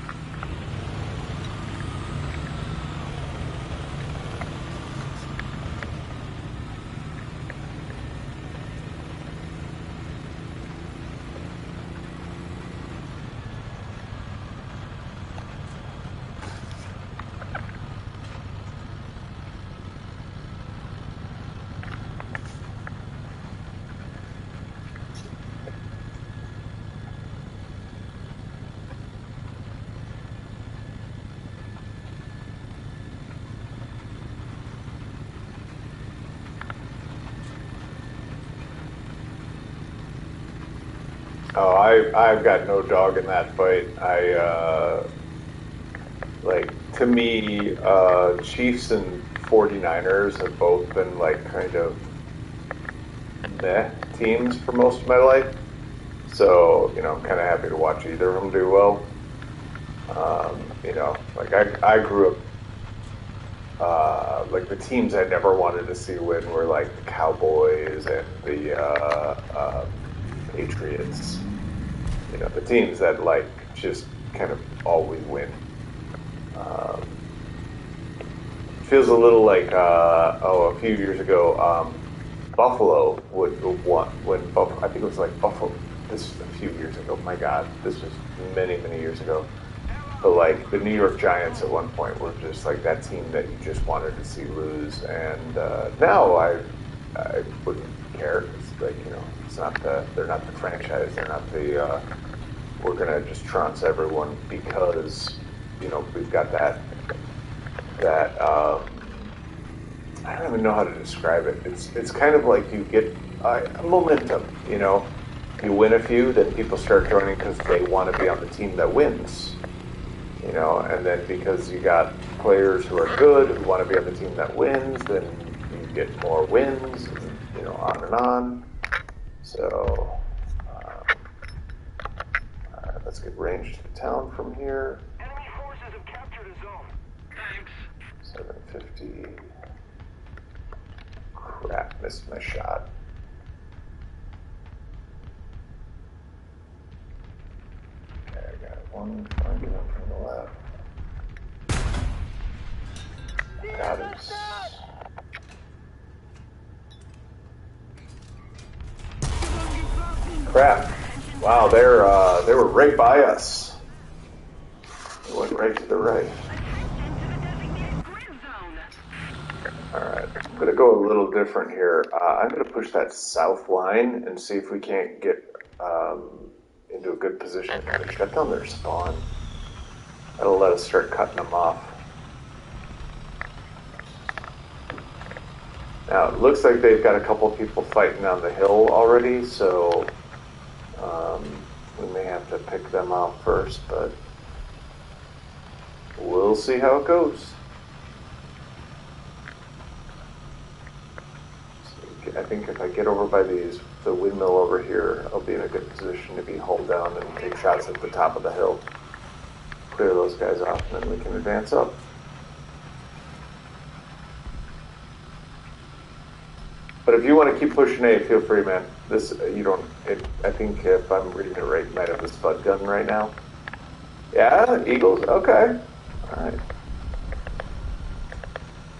Oh, I've got no dog in that fight. Like, to me, Chiefs and 49ers have both been like kind of meh teams for most of my life. So, I'm kind of happy to watch either of them do well. Like I grew up, like the teams I never wanted to see win were like the Cowboys and the Patriots. The teams that like just kind of always win. Um, Feels a little like a few years ago, Buffalo would want when Buffalo. I think it was like Buffalo. This was a few years ago. My God, this was many years ago. But like the New York Giants at one point were just like that team that you just wanted to see lose, and now I wouldn't care. It's like it's not they're not the franchise. They're not the we're gonna just trounce everyone because we've got that I don't even know how to describe it. It's kind of like you get momentum. You win a few, then people start joining because they want to be on the team that wins. And then because you got players who are good who want to be on the team that wins, then you get more wins, and on and on. So, all right, let's get range to the town from here. Enemy forces have captured a zone. Thanks. 750. Crap, missed my shot. Okay, I got one flanking up from the left. Got it. Crap. Wow, they were right by us. They went right to the right. Alright, I'm going to go a little different here. I'm going to push that south line and see if we can't get into a good position. They shut down their spawn. That'll let us start cutting them off. Now, it looks like they've got a couple people fighting on the hill already, so we may have to pick them off first, but we'll see how it goes. I think if I get over by the windmill over here, I'll be in a good position to be hulled down and take shots at the top of the hill. Clear those guys off, and then we can advance up. But if you want to keep pushing A, feel free, man. I think if I'm reading it right, you might have the Spud gun right now. Yeah, Eagles? Okay. Alright.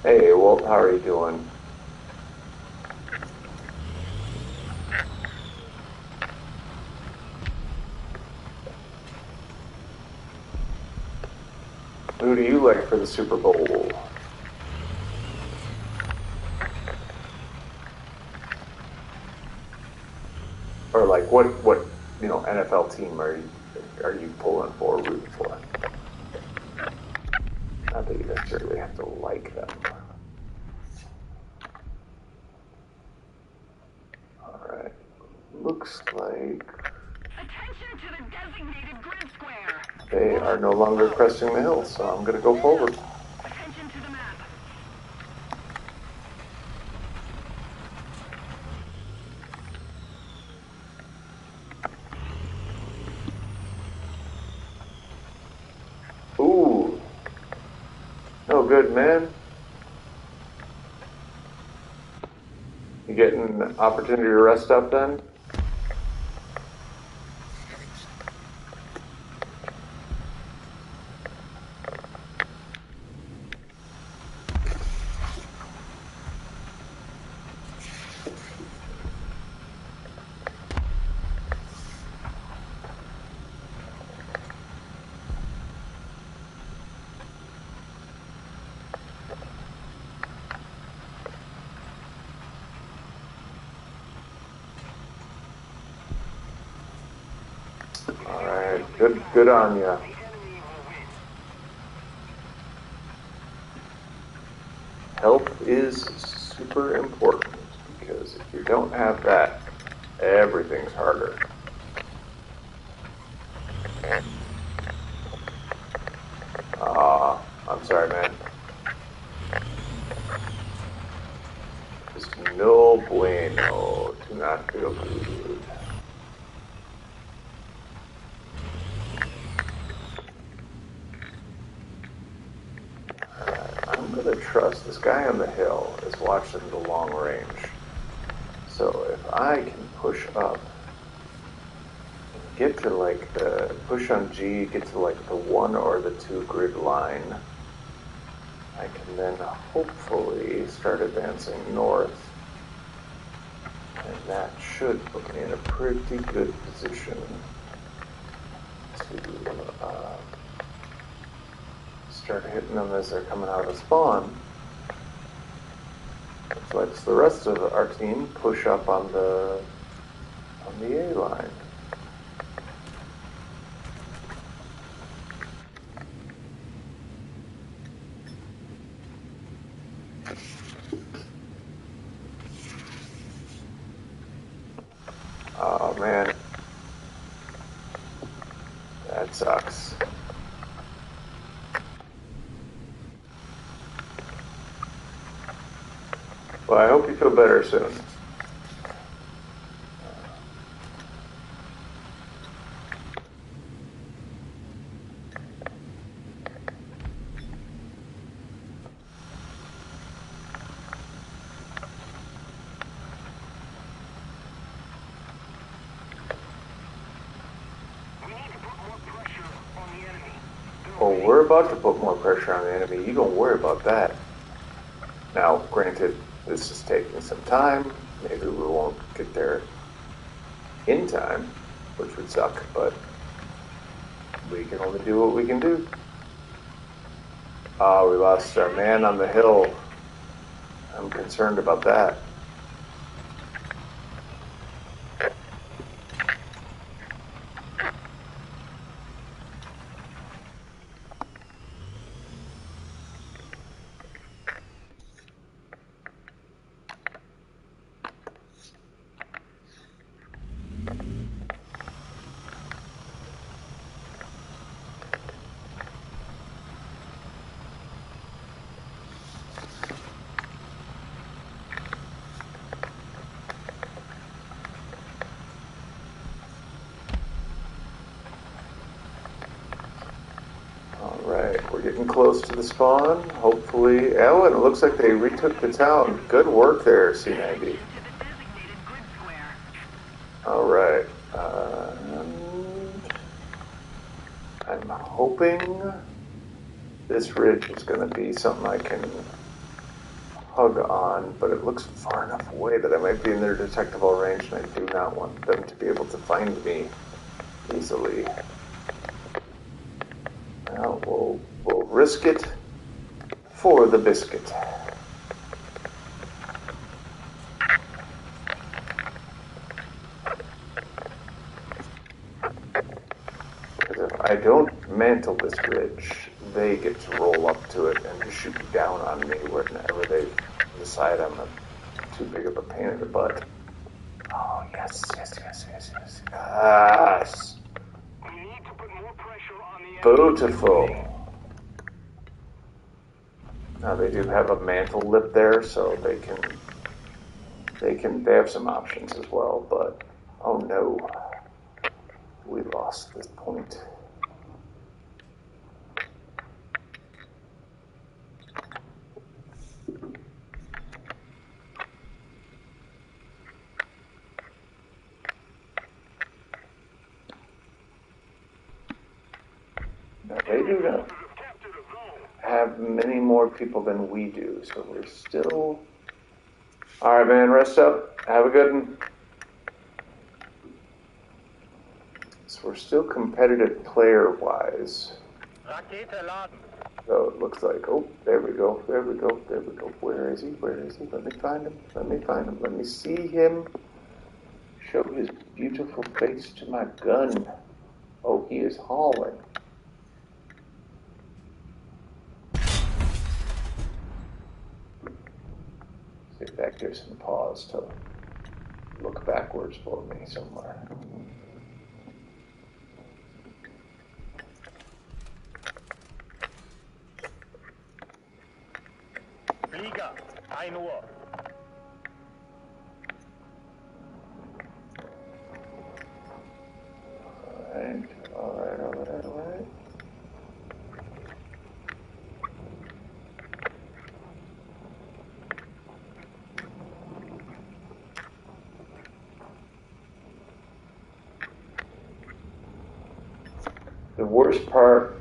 Hey, Walt, how are you doing? Who do you like for the Super Bowl? Or like what NFL team are you pulling for, rooting for? Not that you necessarily have to like them. Alright. Looks like Attention to the designated grid square. they are no longer cresting the hill, so I'm gonna go forward. Attention to the map. Ooh. No good, man. You getting an opportunity to rest up then? Alright, good on ya. Health is super important because if you don't have that, everything's harder. gonna trust this guy on the hill is watching the long range. So if I can push up, get to like the push on G, get to like the 1 or the 2 grid line, I can then hopefully start advancing north. And that should put me in a pretty good position to start hitting them as they're coming out of spawn. Which lets the rest of our team push up on the A line. Oh man, that sucks. Well, I hope you feel better soon. We need to put more pressure on the enemy. Well, we're about to put more pressure on the enemy. You don't worry about that. Now, granted, this is taking some time. Maybe we won't get there in time, which would suck, but we can only do what we can do. We lost our man on the hill. I'm concerned about that. Alright, we're getting close to the spawn. Hopefully. Oh, and it looks like they retook the town. Good work there, C90. Alright. I'm hoping this ridge is going to be something I can hug on, but it looks far enough away that I might be in their detectable range, and I do not want them to be able to find me easily. Well, we'll risk it for the biscuit. Because if I don't mantle this ridge, they get to roll up to it and just shoot down on me whenever they decide I'm too big of a pain in the butt. Oh, yes. Yes. We need to put more pressure on the enemy. Beautiful. Now they do have a mantle lip there, so they have some options as well, but oh no. We lost this point. Now, they do not have many more people than we do, so we're still... Alright, man, rest up. Have a good one. So we're still competitive player-wise. So it looks like, oh, there we go. Where is he? Let me find him. Let me see him. Show his beautiful face to my gun. Oh, he is hauling. See if that gives him pause to look backwards for me somewhere. Flieger, 1 Uhr. Alright. the worst part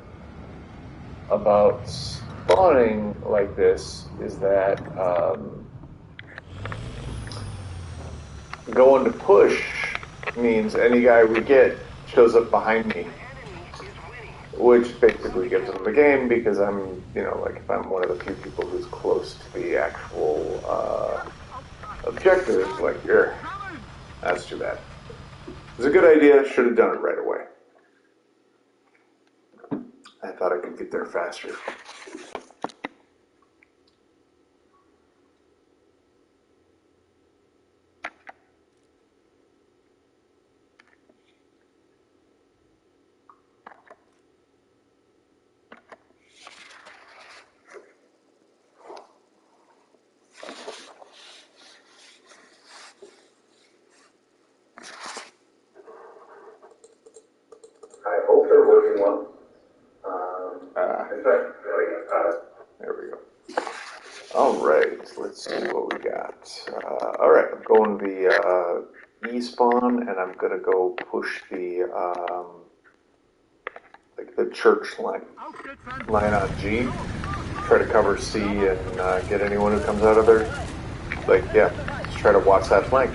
about spawning like this is that going to push means any guy we get shows up behind me, which basically gives them the game because I'm, like if I'm one of the few people who's close to the actual objective, like, that's too bad. It was a good idea, should have done it right away. I thought I could get there faster. I hope they're working well. In fact, There we go. All right, let's see what we got. All right, I'm going the E spawn, and I'm gonna go push the like the church line on G. Try to cover C and get anyone who comes out of there. Like, yeah, just try to watch that flank.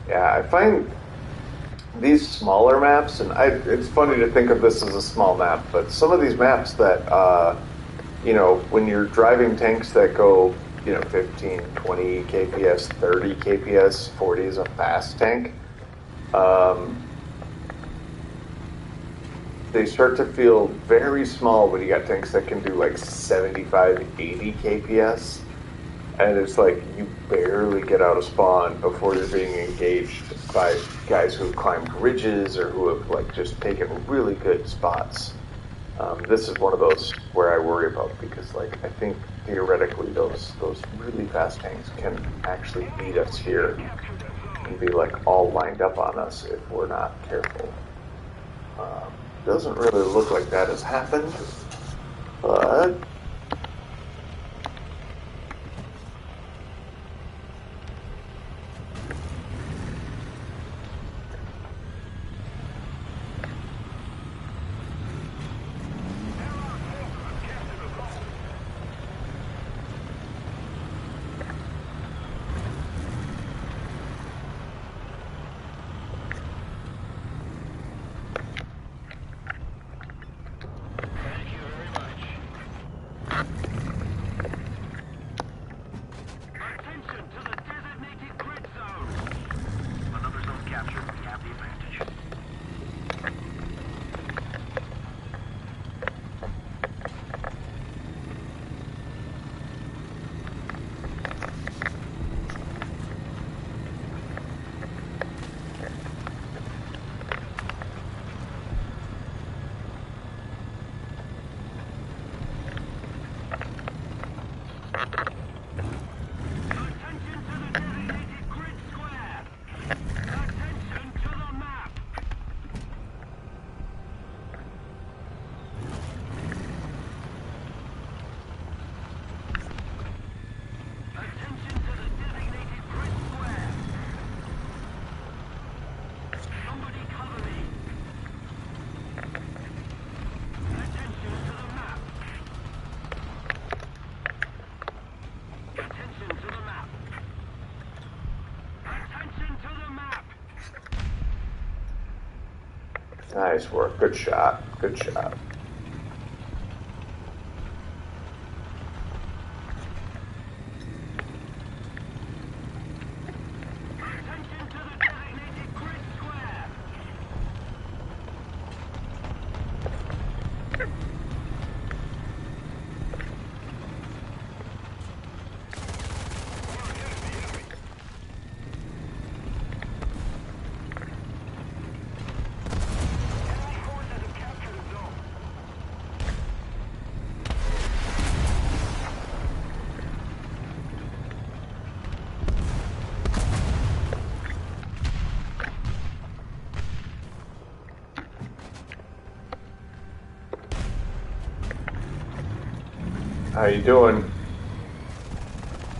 Yeah, I find these smaller maps, and it's funny to think of this as a small map, but some of these maps that, when you're driving tanks that go, 15, 20 kps, 30 kps, 40 is a fast tank, they start to feel very small when you got tanks that can do like 75, 80 kps. And it's like you barely get out of spawn before you're being engaged by guys who have climbed ridges or who have like just taken really good spots. This is one of those where I worry about because like I think theoretically those really fast tanks can actually beat us here and be like all lined up on us if we're not careful. Doesn't really look like that has happened, but nice work. Good shot. Good shot. How you doing?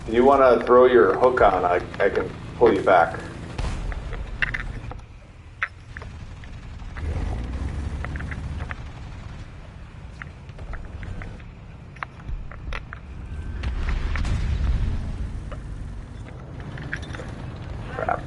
If you want to throw your hook on, I can pull you back. Crap.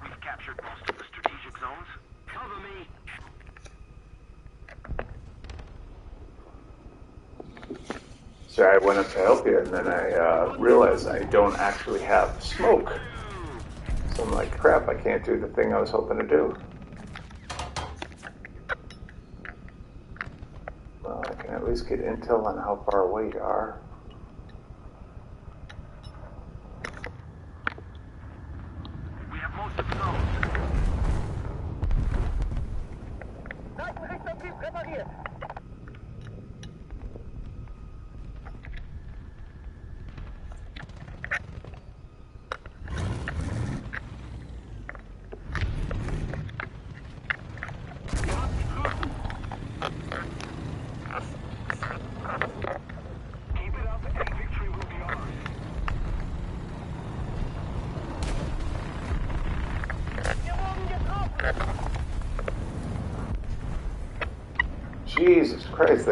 We've captured most of the strategic zones. Cover me. So I went up to help you, and then I realized I don't actually have smoke. So I'm like, crap, I can't do the thing I was hoping to do. Well, I can at least get intel on how far away you are. We have most of the zones. Keep it up and victory will be ours. Jesus Christ,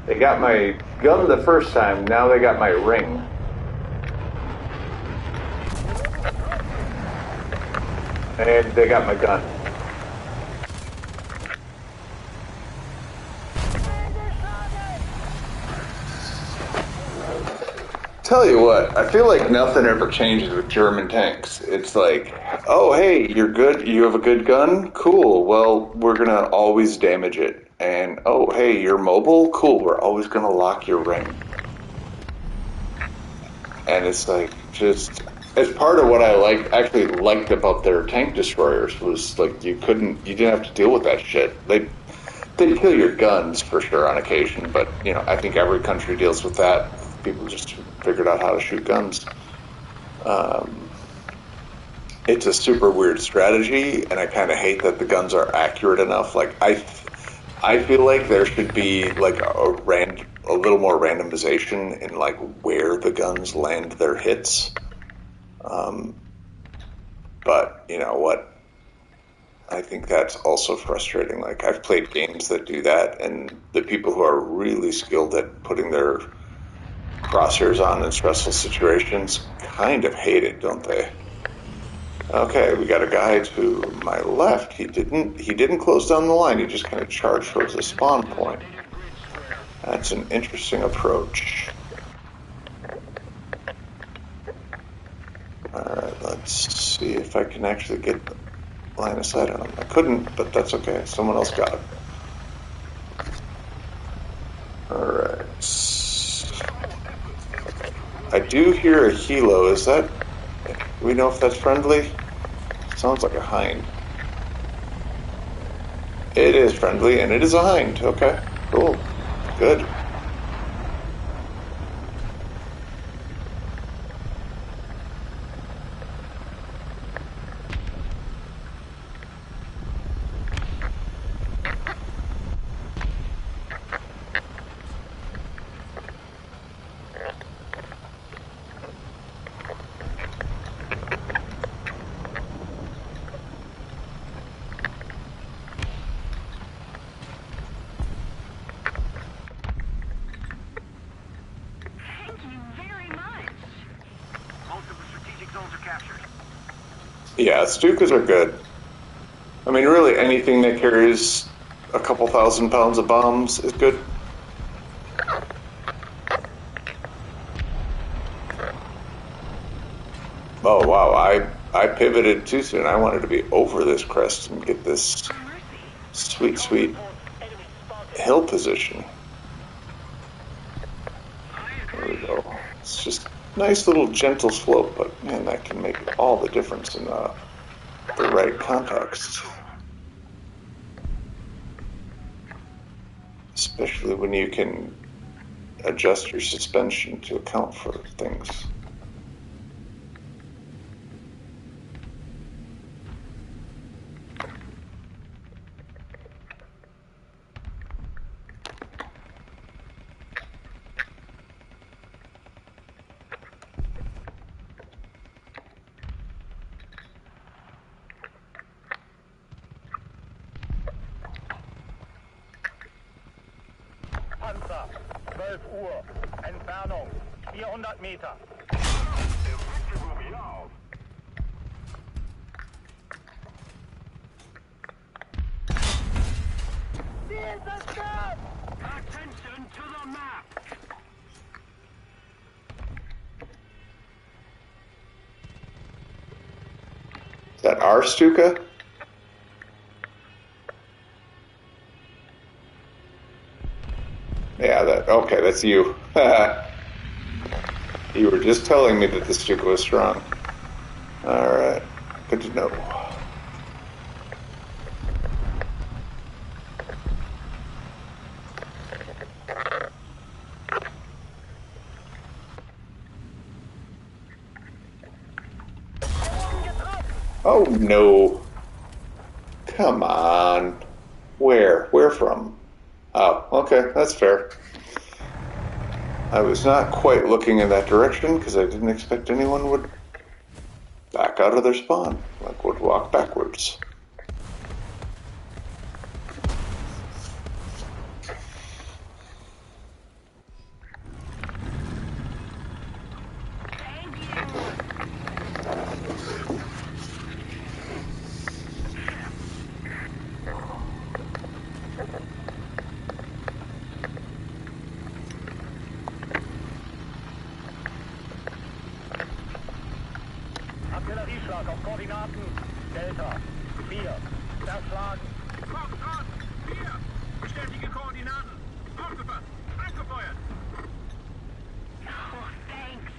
they got my gun the first time, now they got my ring. And they got my gun. Tell you what, I feel like nothing ever changes with German tanks. It's like, oh hey, you're good, you have a good gun? Cool, well, we're gonna always damage it. And oh hey, you're mobile? Cool, we're always gonna lock your ring. And it's like, just, as part of what I actually liked about their tank destroyers was like, you didn't have to deal with that shit. They'd kill your guns for sure on occasion, but you know, I think every country deals with that. People just figured out how to shoot guns. It's a super weird strategy, and I kind of hate that the guns are accurate enough. Like I feel like there should be like a little more randomization in like where the guns land their hits. But you know what? I think that's also frustrating. Like I've played games that do that, and the people who are really skilled at putting their crosshairs on in stressful situations kind of hate it, don't they? Okay, we got a guy to my left. He didn't close down the line. He just kind of charged towards the spawn point. That's an interesting approach. Alright, let's see if I can actually get line of sight on him. I couldn't, but that's okay. Someone else got it. Alright. I do hear a helo. Is that... Do we know if that's friendly? Sounds like a hind. It is friendly, and it is a hind. Okay, cool. Good. Yeah, Stukas are good. I mean, really, anything that carries a couple thousand pounds of bombs is good. Oh, wow, I pivoted too soon. I wanted to be over this crest and get this sweet, sweet hill position. There we go. It's just nice little gentle slope, but man, that can make all the difference in the right context. especially when you can adjust your suspension to account for things. Panzer, 12 Uhr, Entfernung 400 Meter. Der Frühstück war mir auf. Attention to the map. Is that our Stuka? Yeah, okay, that's you. You were just telling me that the Stuka was strong. Alright, good to know. Oh no. Come on. Where? Where from? Oh, okay, that's fair. I was not quite looking in that direction because I didn't expect anyone would back out of their spawn, like would walk backwards. Artillerieschlag auf Koordinaten Delta 4. Zerschlagen. Foxtrot, 4. Bestätige Koordinaten. Aufgepasst. Angefeuert. Oh, thanks.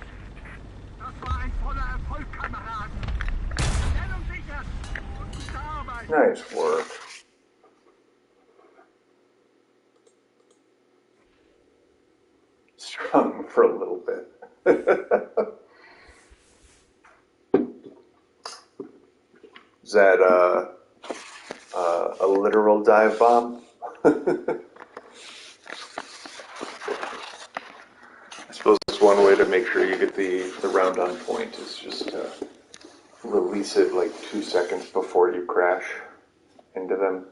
Das war ein voller Erfolg, Kameraden. Stellung sichern. Und gute Arbeit. Nice work. Strung for a little bit. Is that a literal dive bomb? I suppose one way to make sure you get the round on point is just to release it like 2 seconds before you crash into them.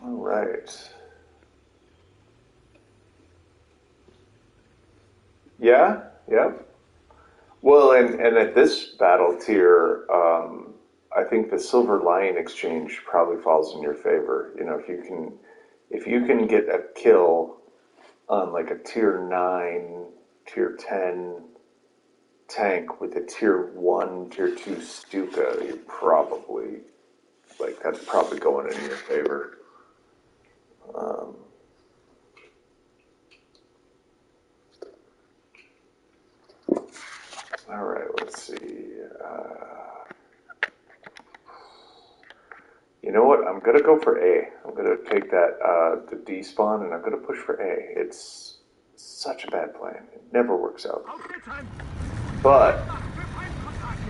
All right. Yeah, yeah. Well, and at this battle tier, I think the Silver Lion exchange probably falls in your favor. You know, if you can get a kill on like a tier 9, tier 10 tank with a tier 1, tier 2 Stuka, you're probably like that's probably going in your favor. All right, let's see. You know what? I'm gonna go for A. I'm gonna take that the D spawn, and I'm gonna push for A. It's such a bad plan. It never works out. Aufgetan. But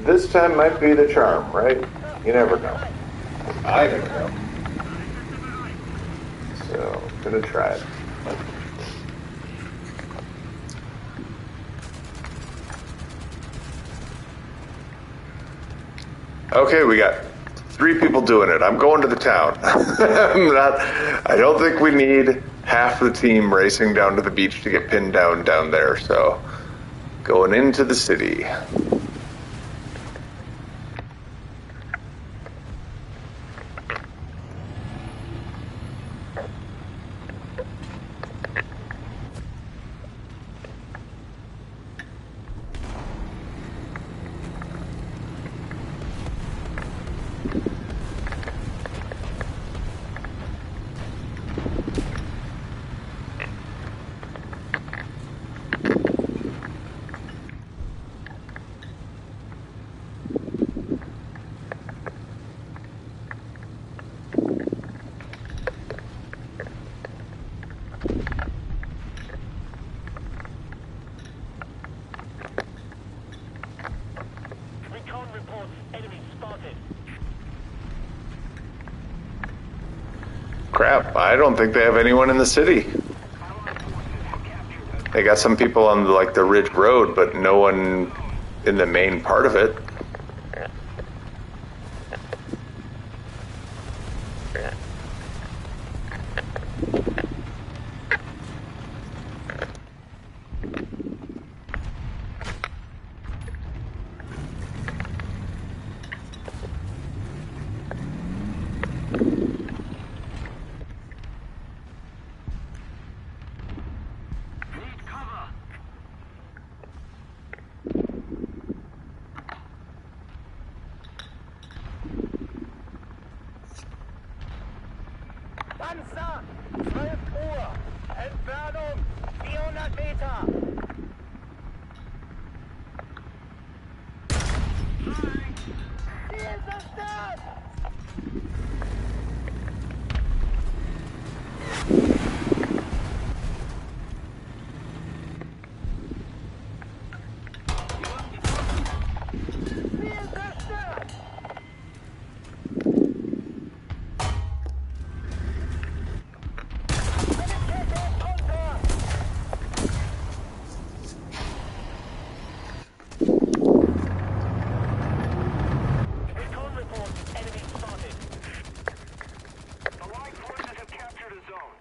this time might be the charm, right? You never know. I never know. So I'm gonna try it. Okay, we got 3 people doing it. I'm going to the town. I don't think we need half the team racing down to the beach to get pinned down there. So going into the city. Crap, I don't think they have anyone in the city. They got some people on like the Ridge Road, but no one in the main part of it. Need cover. Panzer! 12 Uhr! Entfernung 400 Meter! Ziel zerstört! Ziel zerstört! Eine Kette ist unter! Recon report. Enemy spotted. The Allied forces have captured a zone.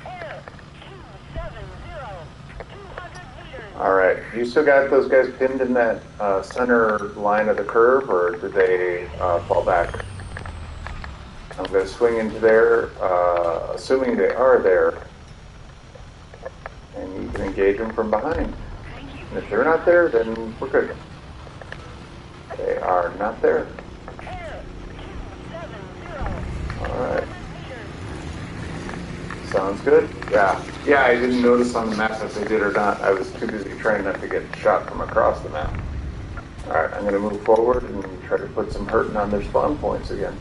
Air 270. 200 meters. Alright, you still got those guys pinned in that center line of the curve, or did they fall back? I'm going to swing into there, assuming they are there, and you can engage them from behind. And if they're not there, then we're good. They are not there. Air 270. Alright. Sounds good. Yeah. Yeah, I didn't notice on the map if they did or not. I was too busy trying not to get shot from across the map. Alright, I'm going to move forward and try to put some hurting on their spawn points again.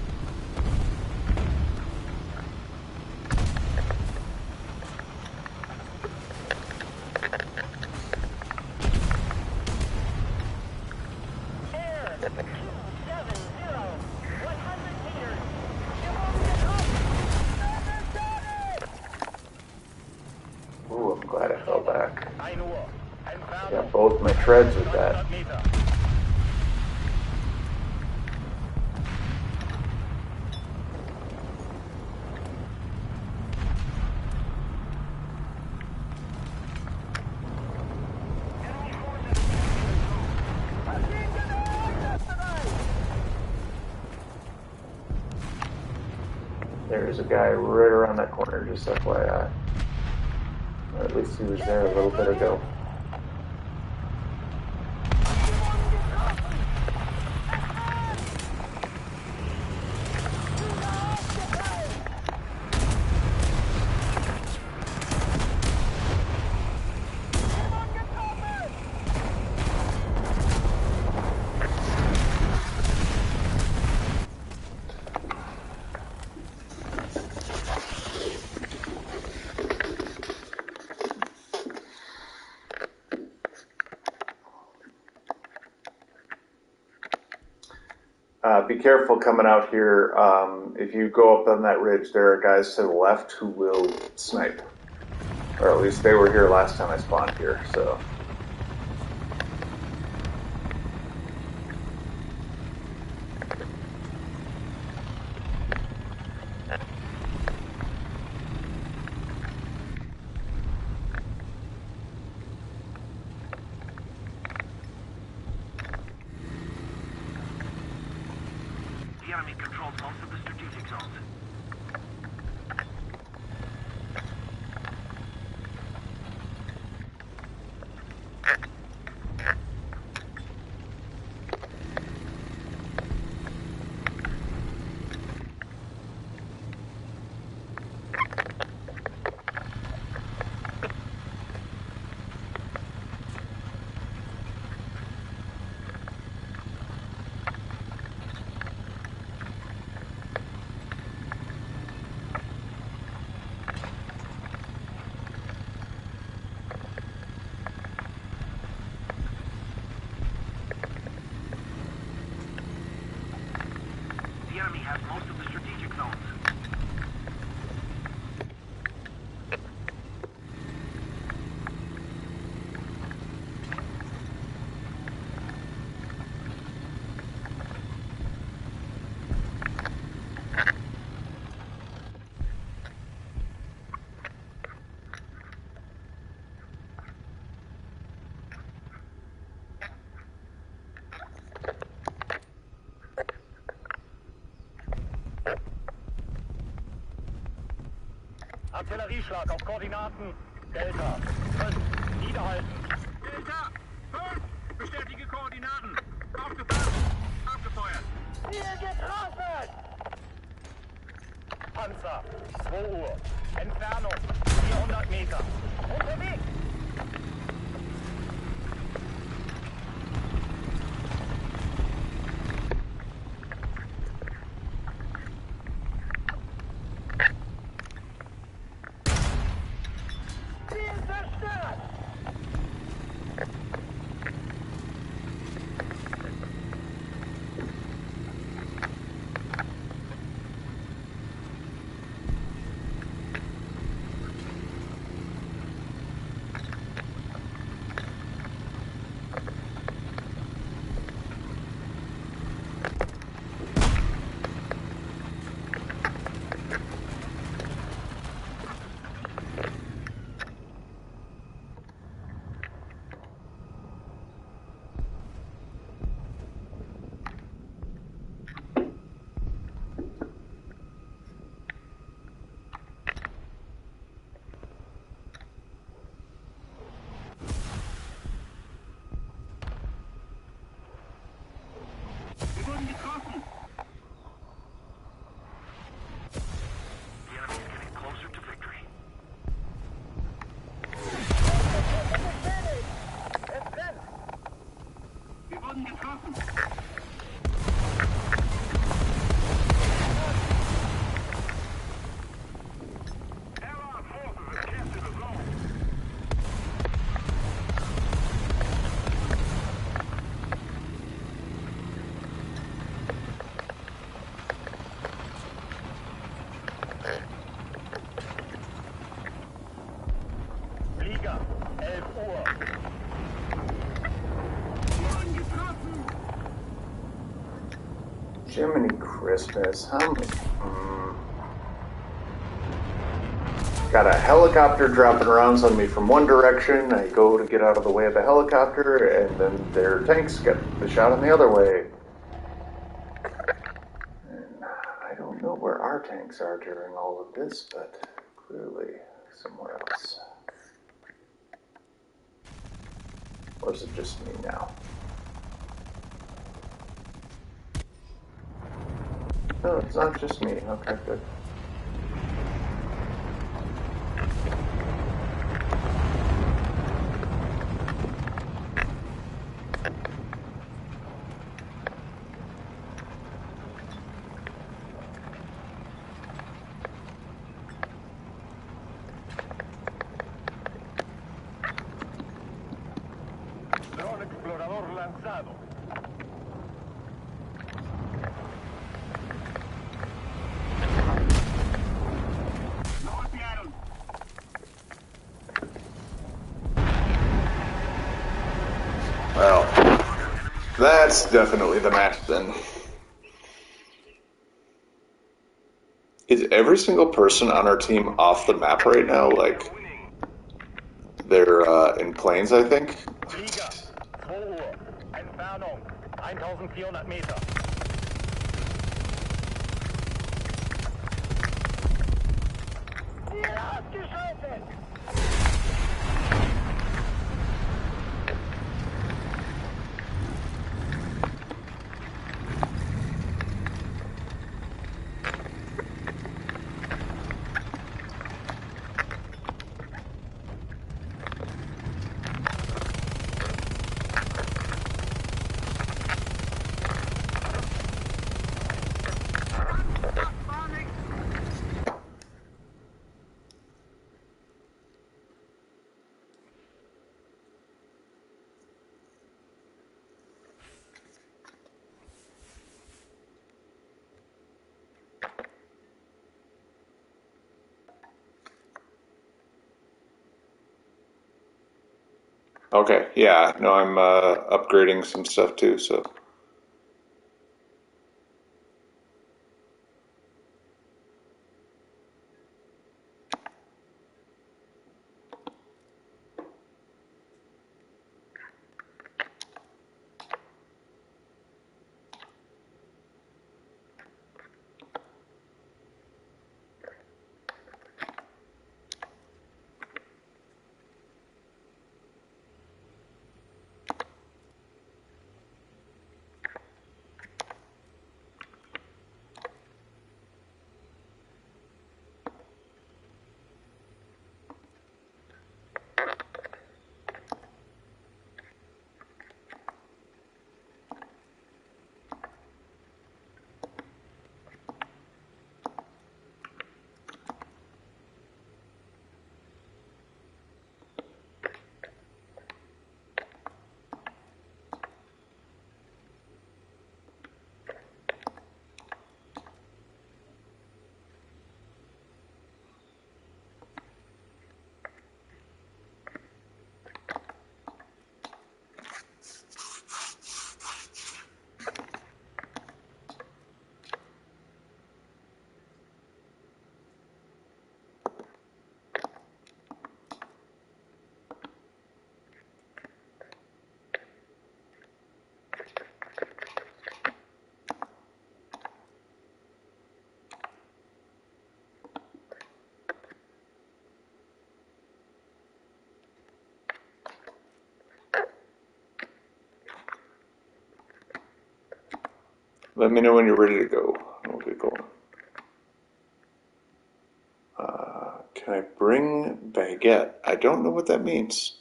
Air 270. 100 meters. Ooh, I'm glad I fell back. 1 Uhr. I Entfernung got both my treads with that. 100 Meter. There's a guy right around that corner, just FYI. Or at least he was there a little bit ago. Be careful coming out here. If you go up on that ridge, there are guys to the left who will snipe. Or at least they were here last time I spawned here, so. The enemy controls most of the strategic zones. Artillerieschlag auf Koordinaten Delta 5. Niederhalten. Delta 5. Bestätige Koordinaten. Aufgepasst. Abgefeuert. Ziel getroffen! Panzer, 2 Uhr. Entfernung, 400 Meter. Unterwegs! Ziel zerstört! Wir wurden getroffen. The enemy is getting closer to victory. Es brennt! Wir wurden getroffen. Allied forces have captured the zone. Flieger, 11 Uhr. Wir wurden getroffen. Jiminy Christmas, how many? Got a helicopter dropping rounds on me from one direction. I go to get out of the way of the helicopter, and then their tanks get the shot on the other way. And I don't know where our tanks are during all of this, but clearly somewhere else. Or is it just me now? No, it's not just me. Okay, good. Dron explorador lanzado. Nos golpearon. Well, that's definitely the match then. Is every single person on our team off the map right now? Like, they're in planes, I think. Flieger, 2 Uhr. Entfernung, 1400 Meter. Ziel ausgeschaltet! War nichts. Okay, yeah, no, I'm upgrading some stuff too, so. Let me know when you're ready to go. We'll get going. Can I bring baguette? I don't know what that means.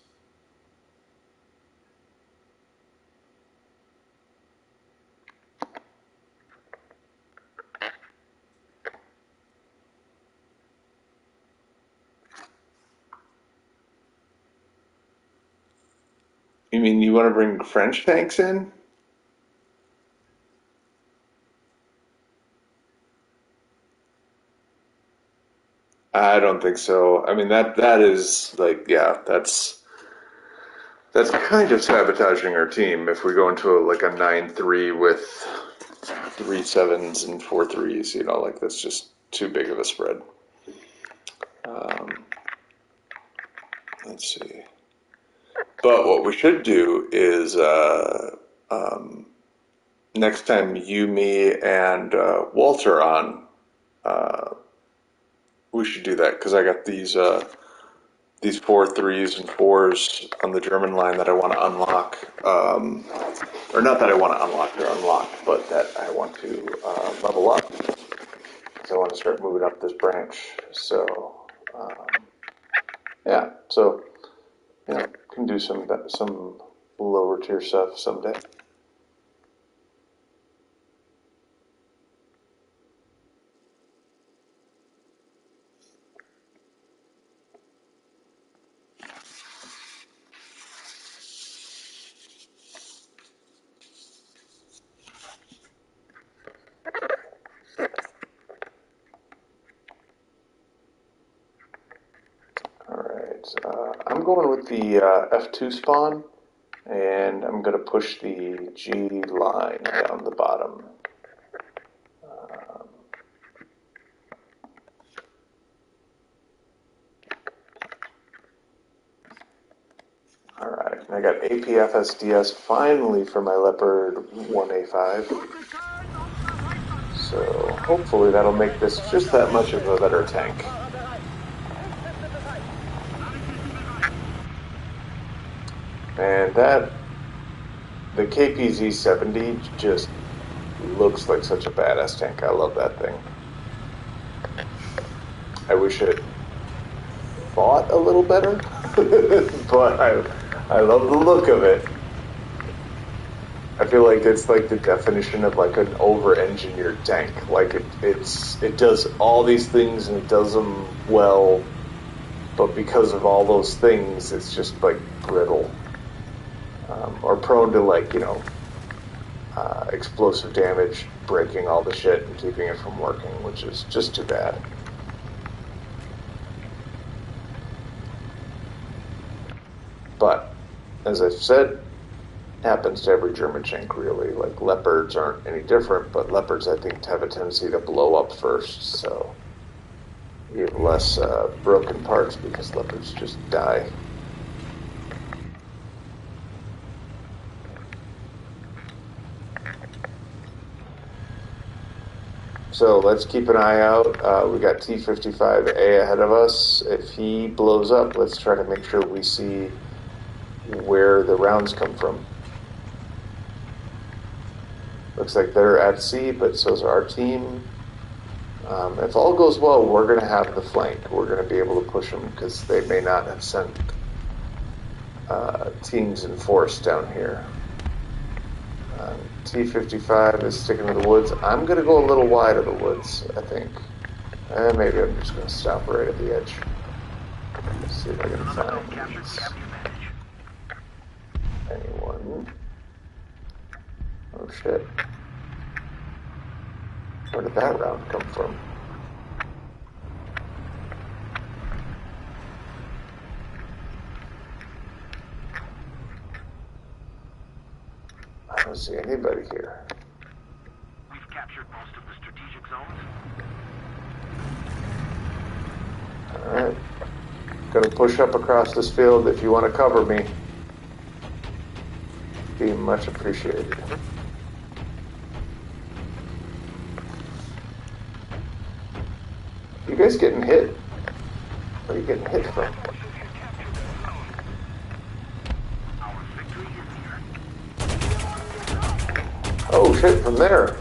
You mean you want to bring French tanks in? I don't think so. I mean that is like yeah, that's kind of sabotaging our team if we go into like a 9-3 with 3 7s and 4 3s. You know, like that's just too big of a spread. Um, let's see. But what we should do is next time you, me, and Walter on, we should do that because I got these 4 3s and 4s on the German line that I want to unlock. Or not that I want to unlock, they're unlocked, but that I want to level up. So I want to start moving up this branch. So, yeah, so, yeah, can do some lower tier stuff someday. I'm going with the F2 spawn, and I'm going to push the G line down the bottom. Alright, I got APFSDS finally for my Leopard 1A5. So hopefully that'll make this just that much of a better tank. And the KPZ-70 just looks like such a badass tank. I love that thing. I wish it fought a little better, but I love the look of it. I feel like it's like the definition of like an over-engineered tank. Like it does all these things and it does them well, but because of all those things, it's just like brittle. Or prone to like, explosive damage, breaking all the shit and keeping it from working, which is just too bad. But, as I've said, happens to every German tank really. Like Leopards aren't any different, but Leopards I think have a tendency to blow up first, so you have less broken parts because Leopards just die. So let's keep an eye out. We got T-55A ahead of us. If he blows up, let's try to make sure we see where the rounds come from. Looks like they're at sea, but so's our team. If all goes well, we're going to have the flank. We're going to be able to push them because they may not have sent teams in force down here. T-55 is sticking to the woods. I'm going to go a little wide of the woods, I think. Maybe I'm just going to stop right at the edge. Let's see if I can find anyone. Oh shit. Where did that round come from? I don't see anybody here. We've captured most of the strategic zones. Alright. Gonna push up across this field. If you want to cover me, be much appreciated. You guys getting hit? Where are you getting hit from? Oh shit, from there.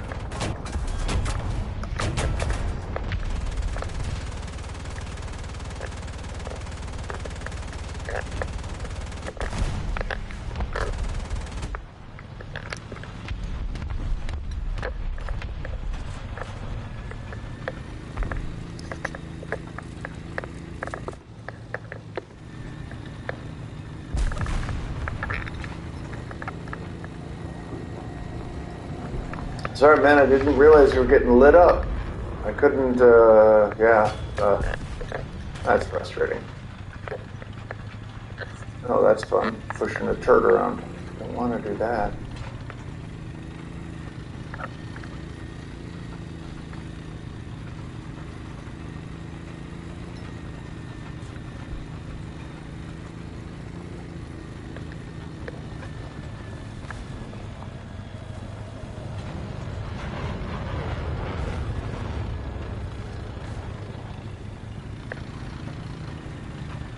Sorry, man, I didn't realize you were getting lit up. I couldn't, that's frustrating. Oh, that's fun, pushing a turd around. Don't want to do that.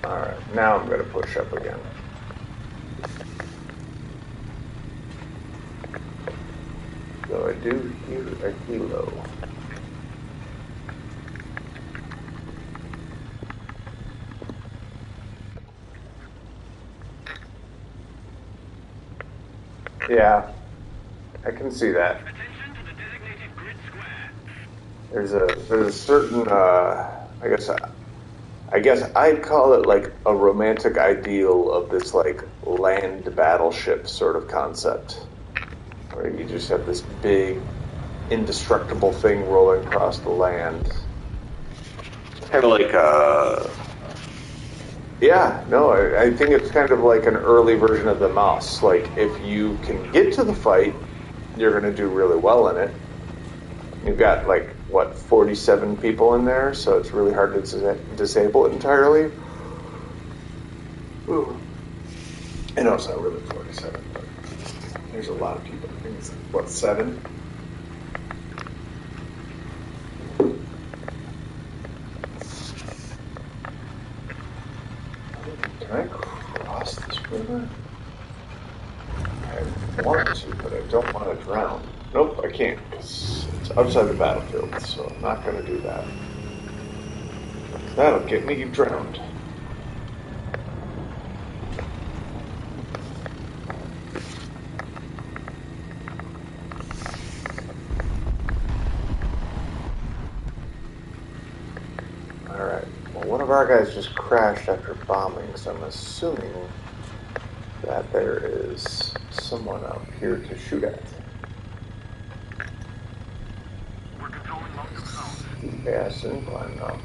Alright, now I'm going to push up again. So I do hear a helo. Yeah, I can see that. Attention to the designated grid square. There's a certain I guess I'd call it like a romantic ideal of this like land battleship sort of concept, where you just have this big, indestructible thing rolling across the land. Kind of like I think it's kind of like an early version of the mouse. Like if you can get to the fight, you're going to do really well in it. You've got like 47 people in there, so it's really hard to disable it entirely. Ooh. I know it's not really 47, but there's a lot of people. I think it's 7? Can I cross this river? I want to, but I don't want to drown. Nope, I can't. It's outside the battlefield, so I'm not going to do that. That'll get me drowned. Alright, well, one of our guys just crashed after bombing, so I'm assuming that there is someone out here to shoot at. We're controlling locum zone. Yes, incline now.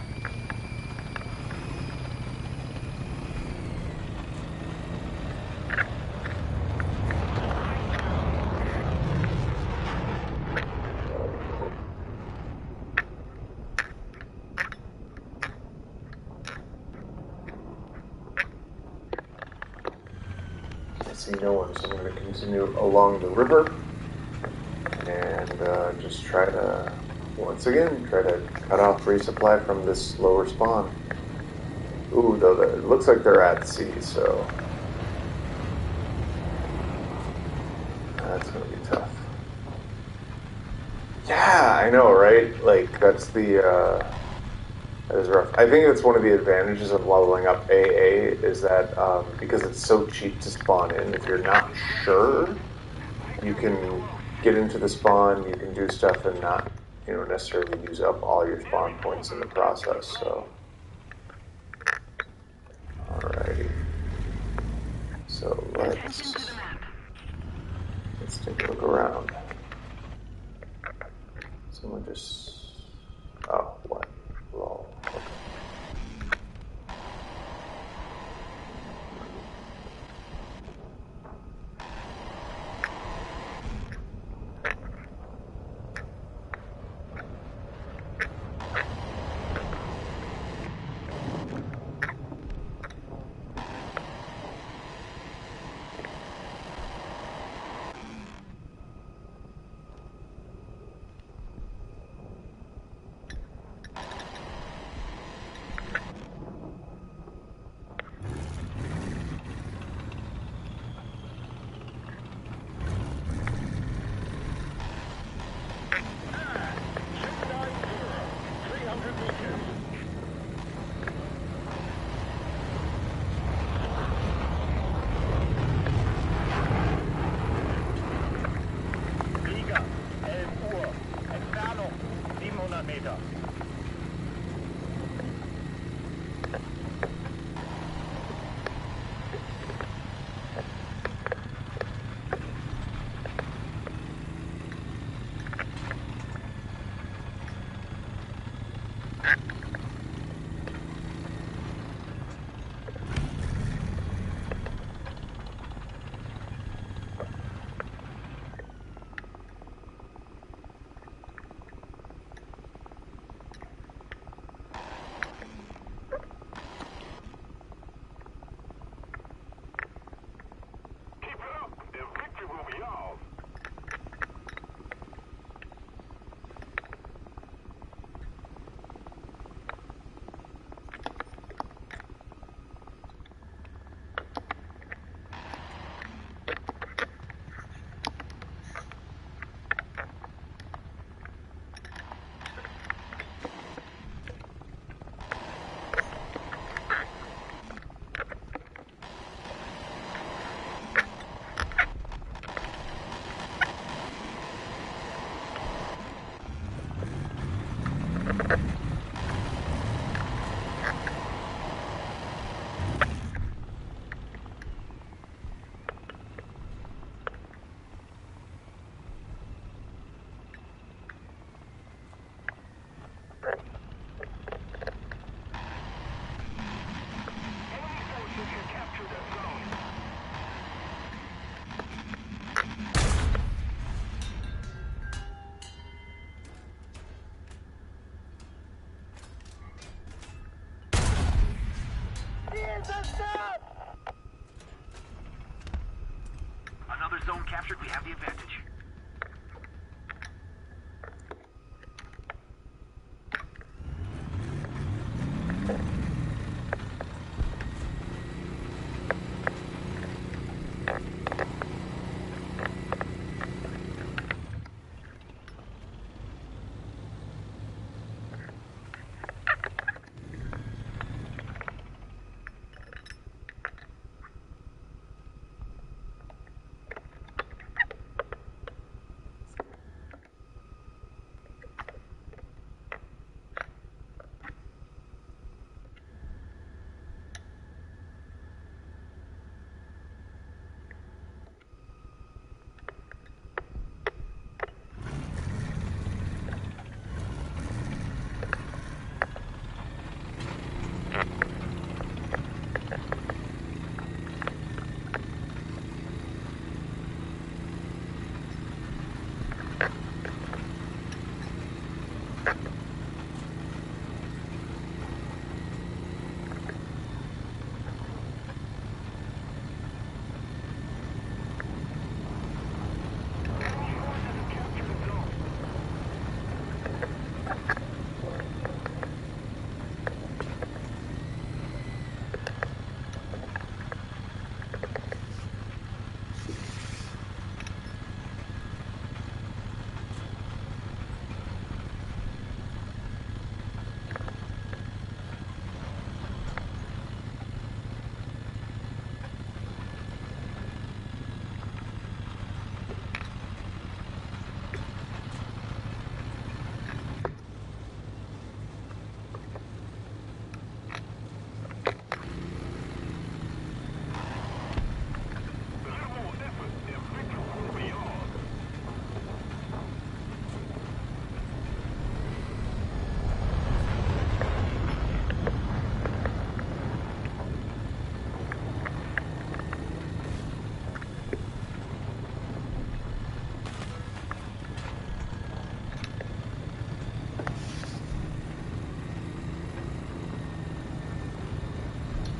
I see no one, so I'm going to continue along the river and just try to, once again, try to cut off resupply from this lower spawn. Ooh, though, it looks like they're at sea, so that's going to be tough. Yeah, I know, right? Like, that is rough. I think that's one of the advantages of leveling up AA is that because it's so cheap to spawn in, if you're not sure, you can get into the spawn, you can do stuff and not, necessarily use up all your spawn points in the process, so. Alrighty. So let's take a look around. Someone just... Oh, what? Lol. Okay. captured, we have the advantage.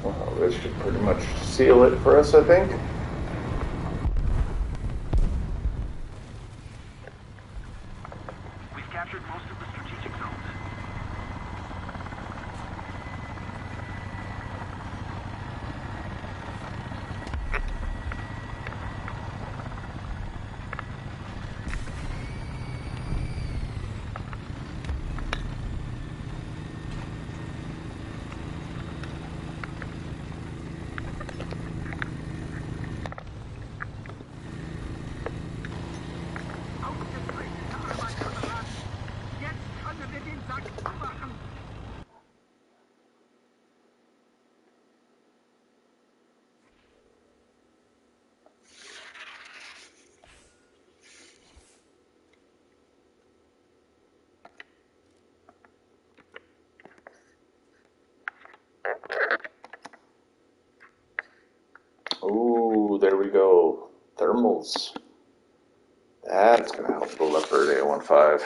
Well, this should pretty much seal it for us, I think. We've captured most of the strategic zones. Ausgezeichnete Arbeit, Kameraden. Jetzt können wir den Sack zumachen. Ooh, there we go. Thermals. That's going to help the Leopard A15.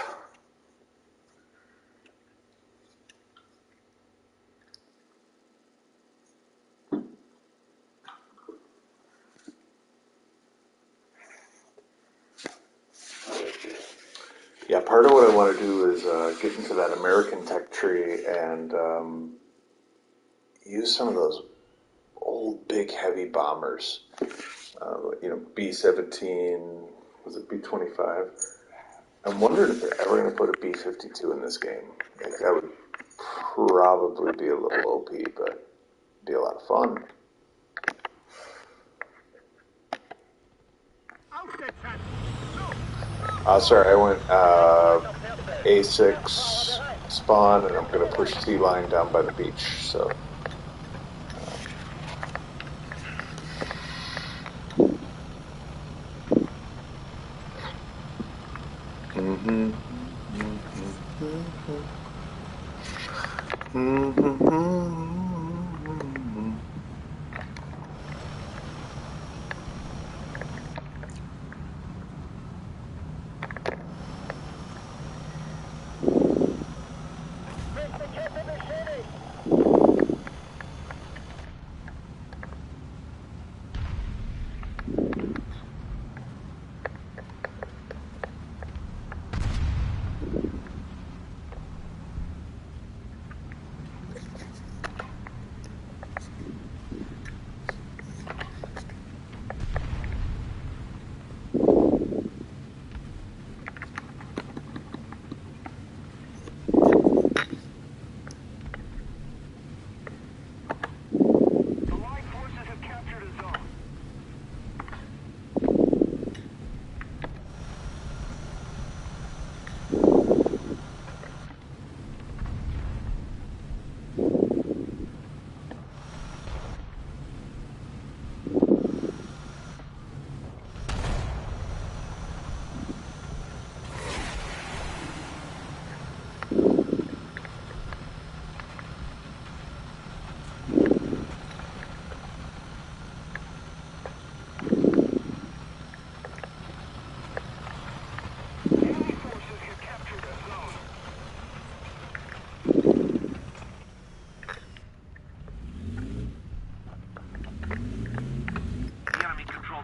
Yeah, part of what I want to do is get into that American tech tree and use some of those old, big, heavy bombers. B-17, was it B-25? I'm wondering if they're ever going to put a B-52 in this game. Like, that would probably be a little OP, but it'd be a lot of fun. Aufsetzen! Sorry, I went A6 spawn, and I'm going to push C-line down by the beach, so...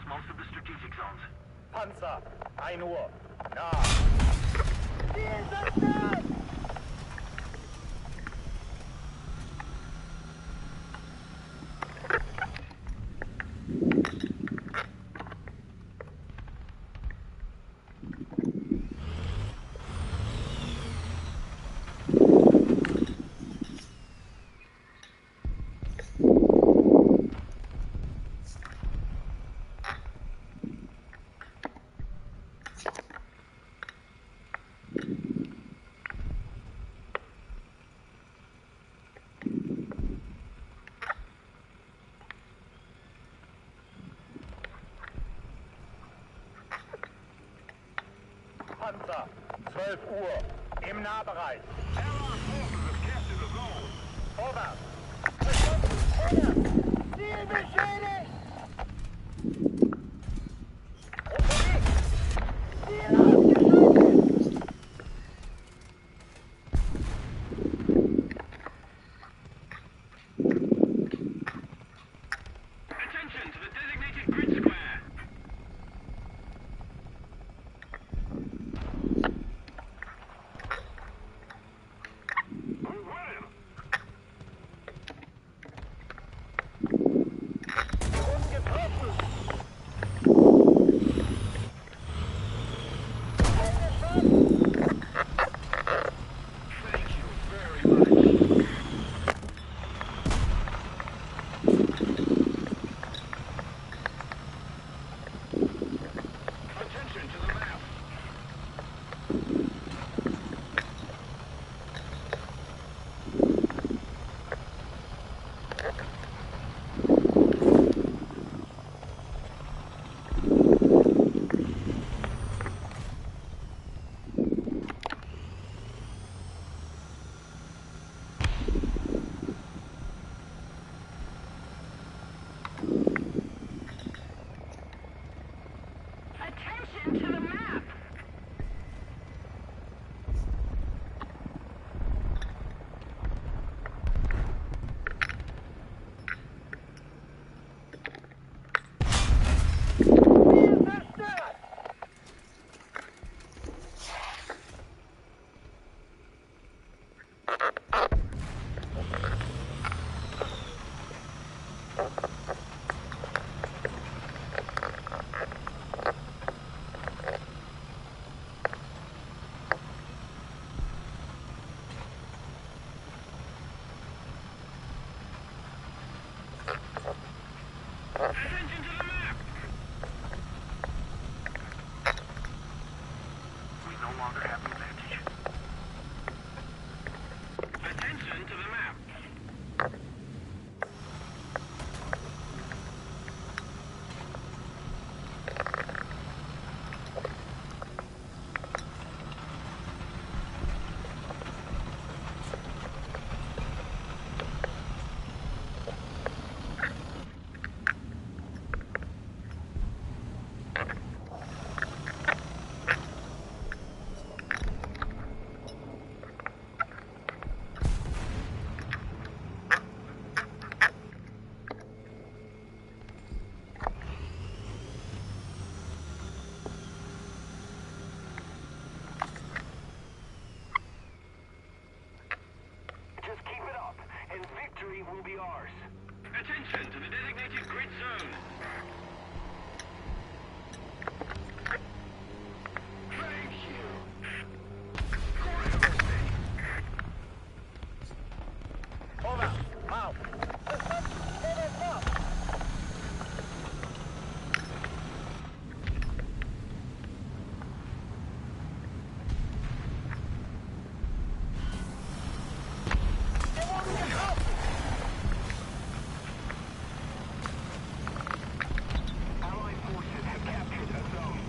most of the strategic zones. Panzer, 1 Uhr. Nah. Panzer, 12 Uhr. Im Nahbereich. Allied forces have captured the zone. Vorwärts. Ziel beschädigt! Ziel ausgeschaltet! Attention to the designated grid square. We win! Getroffen. Thank you very much. Attention to the map. Attention to the map! Ziel zerstört! Attention to the map. We no longer have the advantage. Attention to the map. Just keep it up, and victory will be ours. Attention to the designated grid zone. Thank you. Vorwärts. Auf. Allied forces have captured a zone.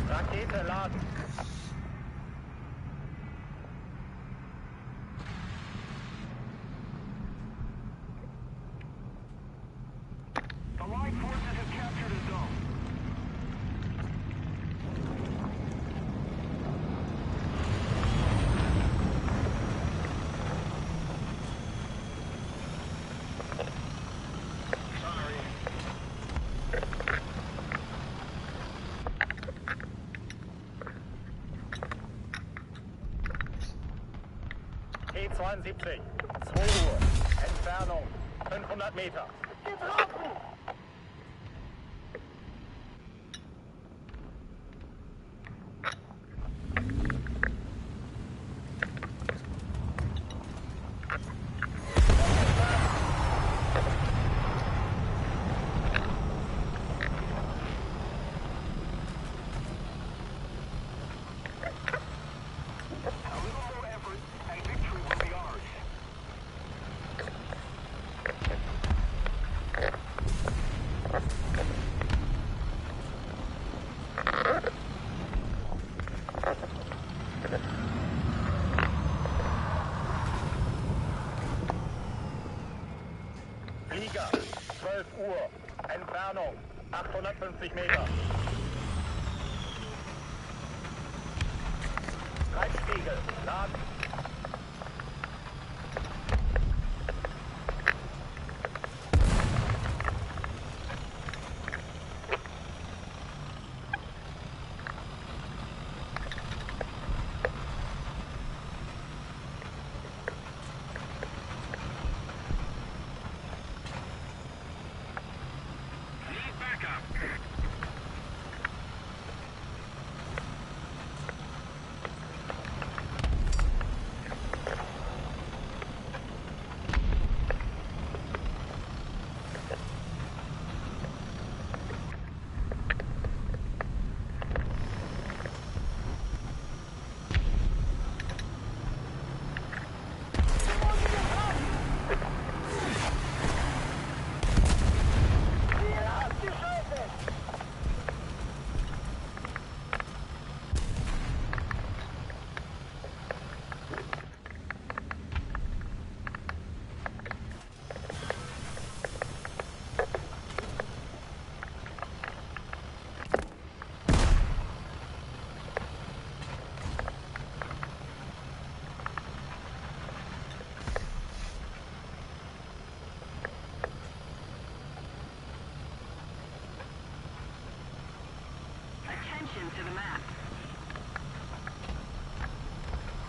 Rakete laden. 72. 2 Uhr. Entfernung 500 Meter. Getroffen! A little more effort, and victory will be ours. Flieger 12 Uhr. Entfernung 850 Meter. Treibspiegel laden. Need backup. Attention to the map.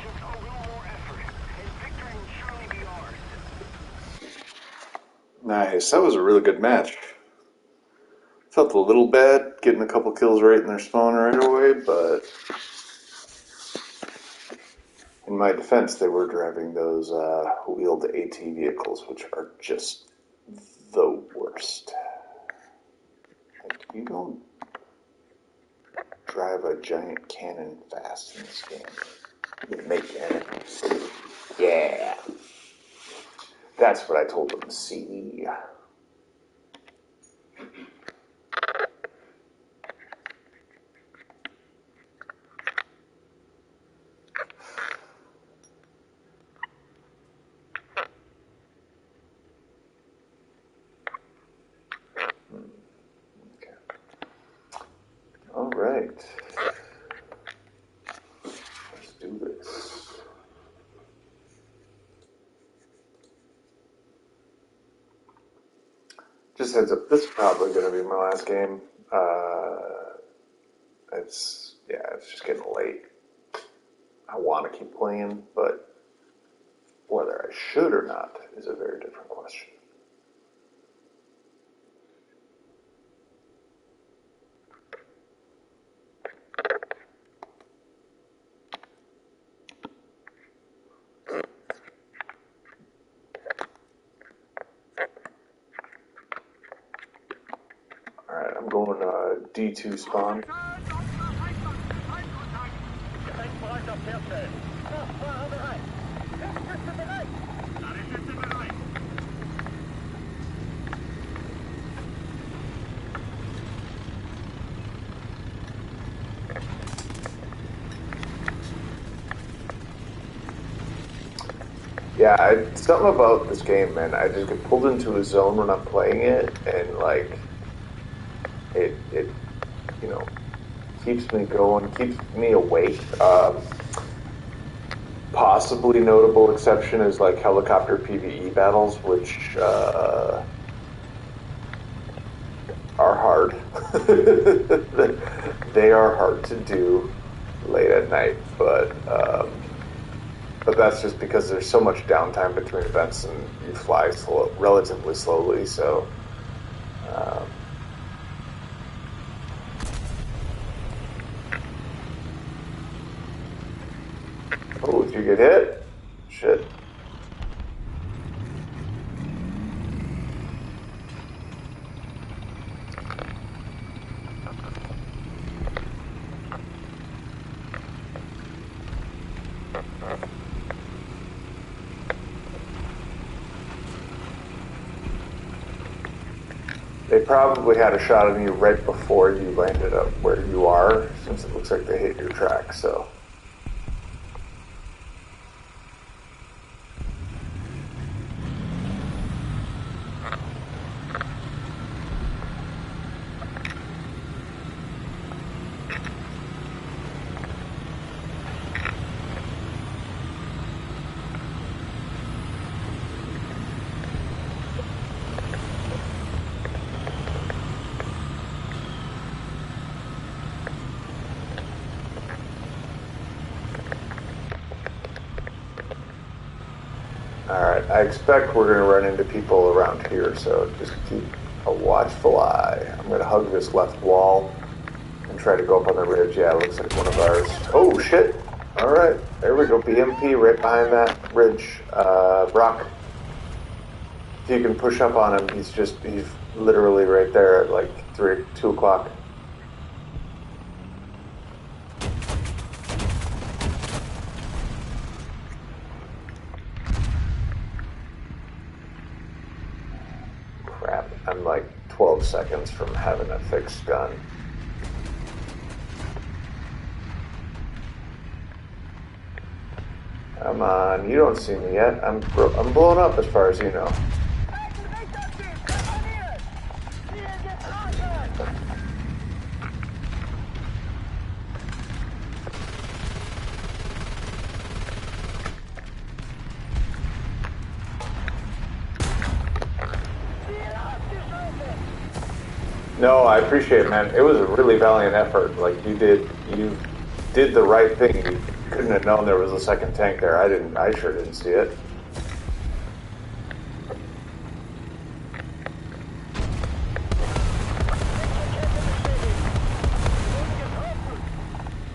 Just a little more effort, and victory will surely be ours. Nice. That was a really good match. Felt a little bad getting a couple kills right in their spawn right away, but in my defense, they were driving those wheeled AT vehicles, which are just the worst. Like, you don't drive a giant cannon fast in this game. You make enemies. Yeah. That's what I told them to see. Okay. All right. Let's do this. Just heads up, this is probably going to be my last game. It's just getting late. I want to keep playing, but whether I should or not is a very different question. Alright, I'm going D2 spawn. Gefechtsbereitschaft herstellen. Kraftfahrer bereit. Festschüsse bereit. Ladestütze bereit. Yeah, something about this game, man. I just get pulled into a zone when I'm playing it, and like, it keeps me going, keeps me awake. Possibly notable exception is like helicopter PvE battles, which are hard. They are hard to do late at night, but but that's just because there's so much downtime between events and you fly relatively slowly, so... Oh, did you get hit? Shit. They probably had a shot on you right before you landed up where you are, since it looks like they hit your track, so... Alright, I expect we're going to run into people around here, so just keep a watchful eye. I'm going to hug this left wall and try to go up on the ridge. Yeah, it looks like one of ours. Oh, shit! Alright, there we go. BMP right behind that ridge. Brock, if you can push up on him, he's literally right there at like 2 o'clock. Crap, I'm like 12 seconds from having a fixed gun. Come on, you don't see me yet. I'm blown up as far as you know. No, I appreciate it, man. It was a really valiant effort. Like, you did the right thing. You couldn't have known there was a second tank there. I sure didn't see it.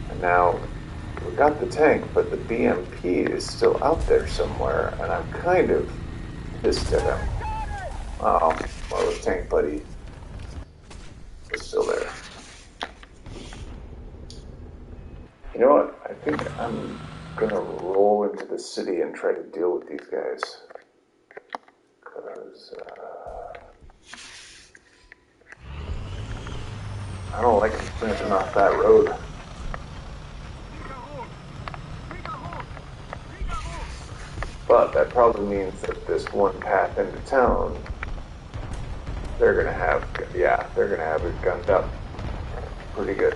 And now, we got the tank, but the BMP is still out there somewhere, and I'm kind of pissed at him. Oh, well, the tank buddy is still there. You know what? I think I'm gonna roll into the city and try to deal with these guys. Because, I don't like branching off that road. But that probably means that this one path into town, they're gonna have it gunned up pretty good.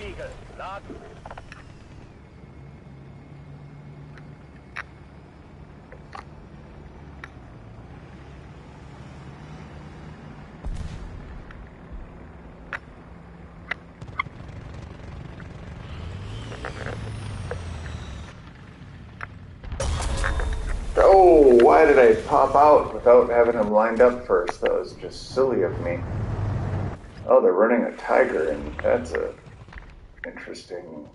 Spiegel. Laden. Oh, why did I pop out without having him lined up first? That was just silly of me. Oh, they're running a tiger, and that's a interesting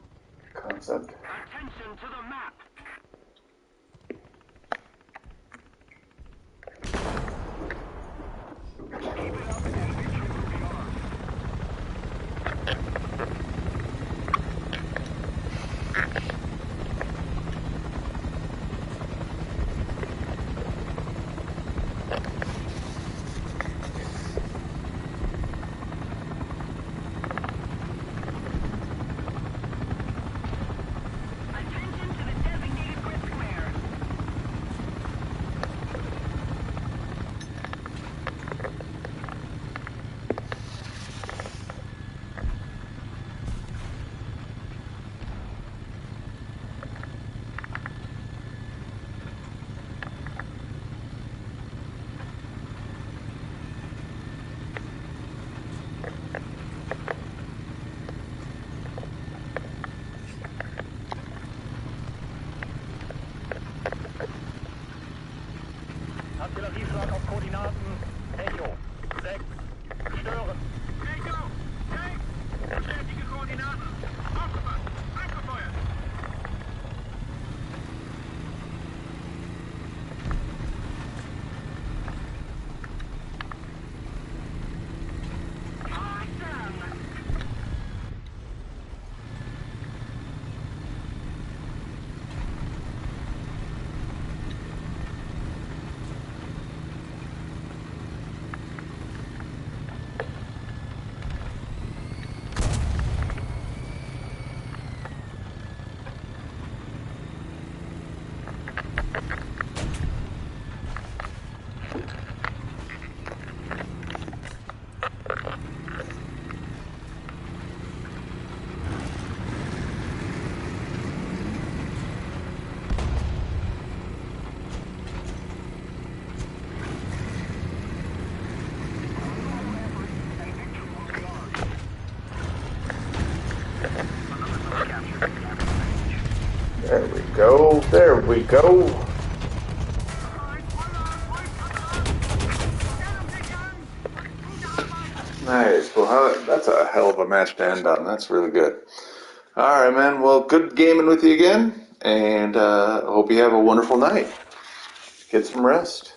concept. Attention to the map. Attention to the designated grid squares. Artillerieschlag auf Koordinaten. Echo. 6. Stören. Echo, 6, bestätige Koordinaten. Aufgepasst, abgefeuert. Awesome. There we go. There we go. Nice. Well, that's a hell of a match to end on. That's really good. All right, man. Well, good gaming with you again, and hope you have a wonderful night. Get some rest.